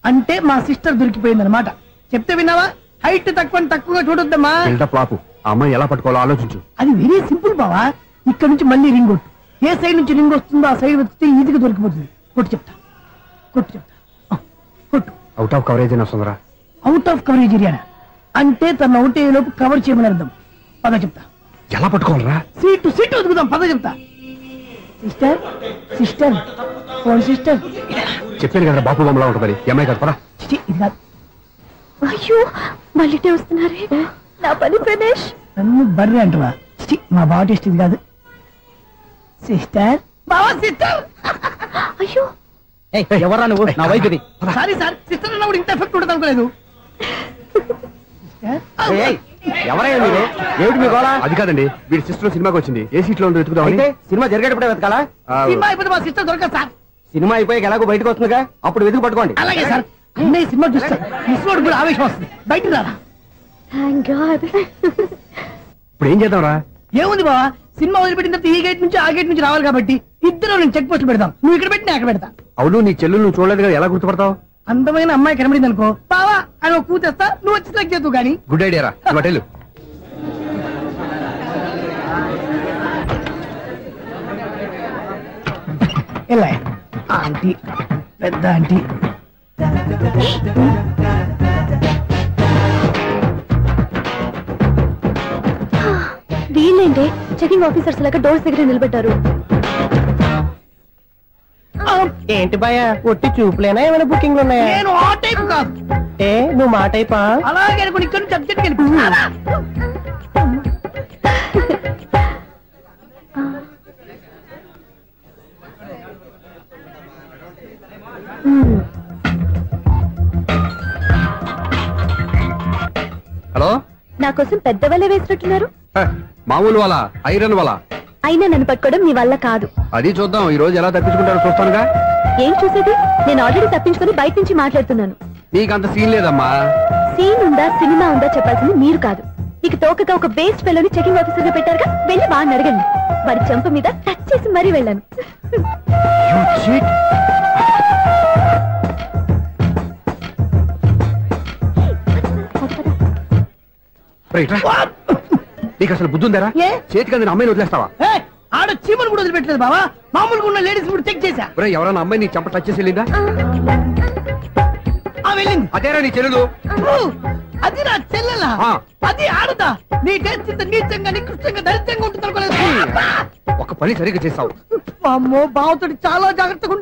అంటే మా సిస్టర్ దొరికిపోయింది అనమాట. చెప్తే విన్నావా? హైట్ తక్కువగా చూడొద్దమ్మా. పాపు ఆ అమ్మాయి ఎలా పట్టుకోవాలో ఆలోచించు. అది వెరీ సింపుల్ బావా. ఇక్కడ నుంచి మళ్ళీ రింగ్ కొట్టు. ఏ సైడ్ నుంచి రింగ్ వస్తుందో ఆ సైడ్ వస్తే ఈజీగా దొరికిపోతుంది. కొట్టు చెప్తా. కొట్టు. అవుట్ ఆఫ్ కవరేజ్ అని వస్తుందిరా. అవుట్ ఆఫ్ కవరేజ్ ఏరియా అంటే తన అవుట్ అయ్యే లోపు కవర్ చేయమని అర్థం. పద చెప్తా. ఎలా పట్టుకోవాలరా? సీటు వదుకుదాం, పద చెప్తా. Sister phone sister. చెప్పాను కదా బాపు బొమ్మలా ఉంటుందని. అమ్మాయి కదా పదా. ఇది కాదు. అయ్యో మళ్ళీ వస్తున్నారే, నా పని ఫినిష్. నన్ను బర్రె అంటవా? మా బావ టేస్ట్ ఇది కాదు. సిస్టర్ బావా సిస్టర్. అయ్యో ఎవరా నువ్వు? నా వైఫ్ ఇది. సారీ సార్, సిస్టర్ అన్నప్పుడు ఇంత ఎఫెక్ట్ ఉండదు అనుకోలేదు. ఎవరైనా మీరు? ఏమిటి మీ గోళ? అది కాదండి, వీడి సిస్టర్ సినిమాకి వచ్చింది. ఏ సీట్ లో ఉందో వెతుకుదామని. సినిమా జరిగేటప్పుడే వెతకాలా? సినిమా అయిపోతే మా సిస్టర్ దొరకదు సార్. సినిమా అయిపోయి ఎలాగో బయటకు వస్తుందిగా, అప్పుడు వెతుకు పట్టుకోండి. అలాగే సార్. అన్నయ్య సినిమా చూస్తారు, మిస్లోడు కూడా ఆవేశం వస్తుంది. బయటకు రారా. Thank God. ఇప్పుడు ఏం చేద్దాంరా? ఏముంది బావా, సినిమా వదిలిపెట్టిన తర్వాత ఈ గేట్ నుంచి ఆ గేట్ నుంచి రావాలి కాబట్టి ఇద్దరు నేను చెక్ పోస్ట్ పెడతాం. నువ్వు ఇక్కడ పెట్టి అక్కడ పెడతా. అవును, నీ చెల్లెలు నువ్వు చూడలేదు కదా, ఎలా గుర్తుపడతావు? అందమైన అమ్మాయి కనబడింది అనుకో బావా, ఆయన కూతేస్తా, నువ్వు వచ్చి సెలెక్ట్ చేద్దు కానీ. గుడ్ ఐడియా రా. హోటల్ ఎలా ఆంటీ, పెద్ద ఆంటీ. వీళ్ళేంటే చెకింగ్ ఆఫీసర్స్ లాగా డోర్స్ దగ్గర నిలబెట్టారు. ఏంటి భయ, ఒట్టి చూపులేనా ఏమైనా బుకింగ్లు ఉన్నాయా? నేను ఆ టైప్ కాదు. ఏ నువ్వు మా టైపా? అలాగే అనుకుని ఇక్కడ నుంచి అర్జెంట్కి వెళ్ళిపోతున్నా. హలో, నా కోసం పెద్ద వల వేసినట్టున్నారు. మామూలు వాళ్ళ ఐరన్ వాళ్ళ. అయినా నన్ను పట్టుకోవడం మీ వల్ల కాదు. అది చూద్దాం, ఈ రోజు ఎలా తప్పించుకుంటారో చూస్తానుగా. ఏం చూసేది? నేను ఆల్రెడీ తప్పించుకొని బయట నుంచి మాట్లాడుతున్నాను. నీకంత సీన్ లేదమ్మా. సీన్ ఉందా సినిమా ఉందా చెప్పాల్సింది మీరు కాదు. నీకు తోకగా ఒక బేస్ట్ ఫెలోని చెకింగ్ ఆఫీసర్ గా పెట్టారుగా, వెళ్ళి బాగా అడగండి. వారి చెంప మీద టచ్ చేసి మరీ వెళ్ళాను. నీకు అసలు బుద్ధి ఉందారా? చేతికి అందిన అమ్మాయిని వదిలేస్తావా? ఆడ చీమలు కూడా వదిలిపెట్టలేదు బావా. మామూలుగా ఉన్న లేడీస్ కూడా చెక్ చేశా. ఎవరైనా అమ్మాయి నీ చెంప టచ్ చేసి వెళ్ళిందా? వెళ్ళింది. అదేరా నీ చెల్లెలు? అది నా చెల్లెలా? అది ఆడదా? నీ టేస్ట్ ఇంత నీచంగా నికృష్టంగా దరిద్రంగా ఉంటుంది అనుకోలేదు. ఒక పని సరిగ్గా చేస్తావు. అమ్మో, బావతోటి చాలా జాగ్రత్తగా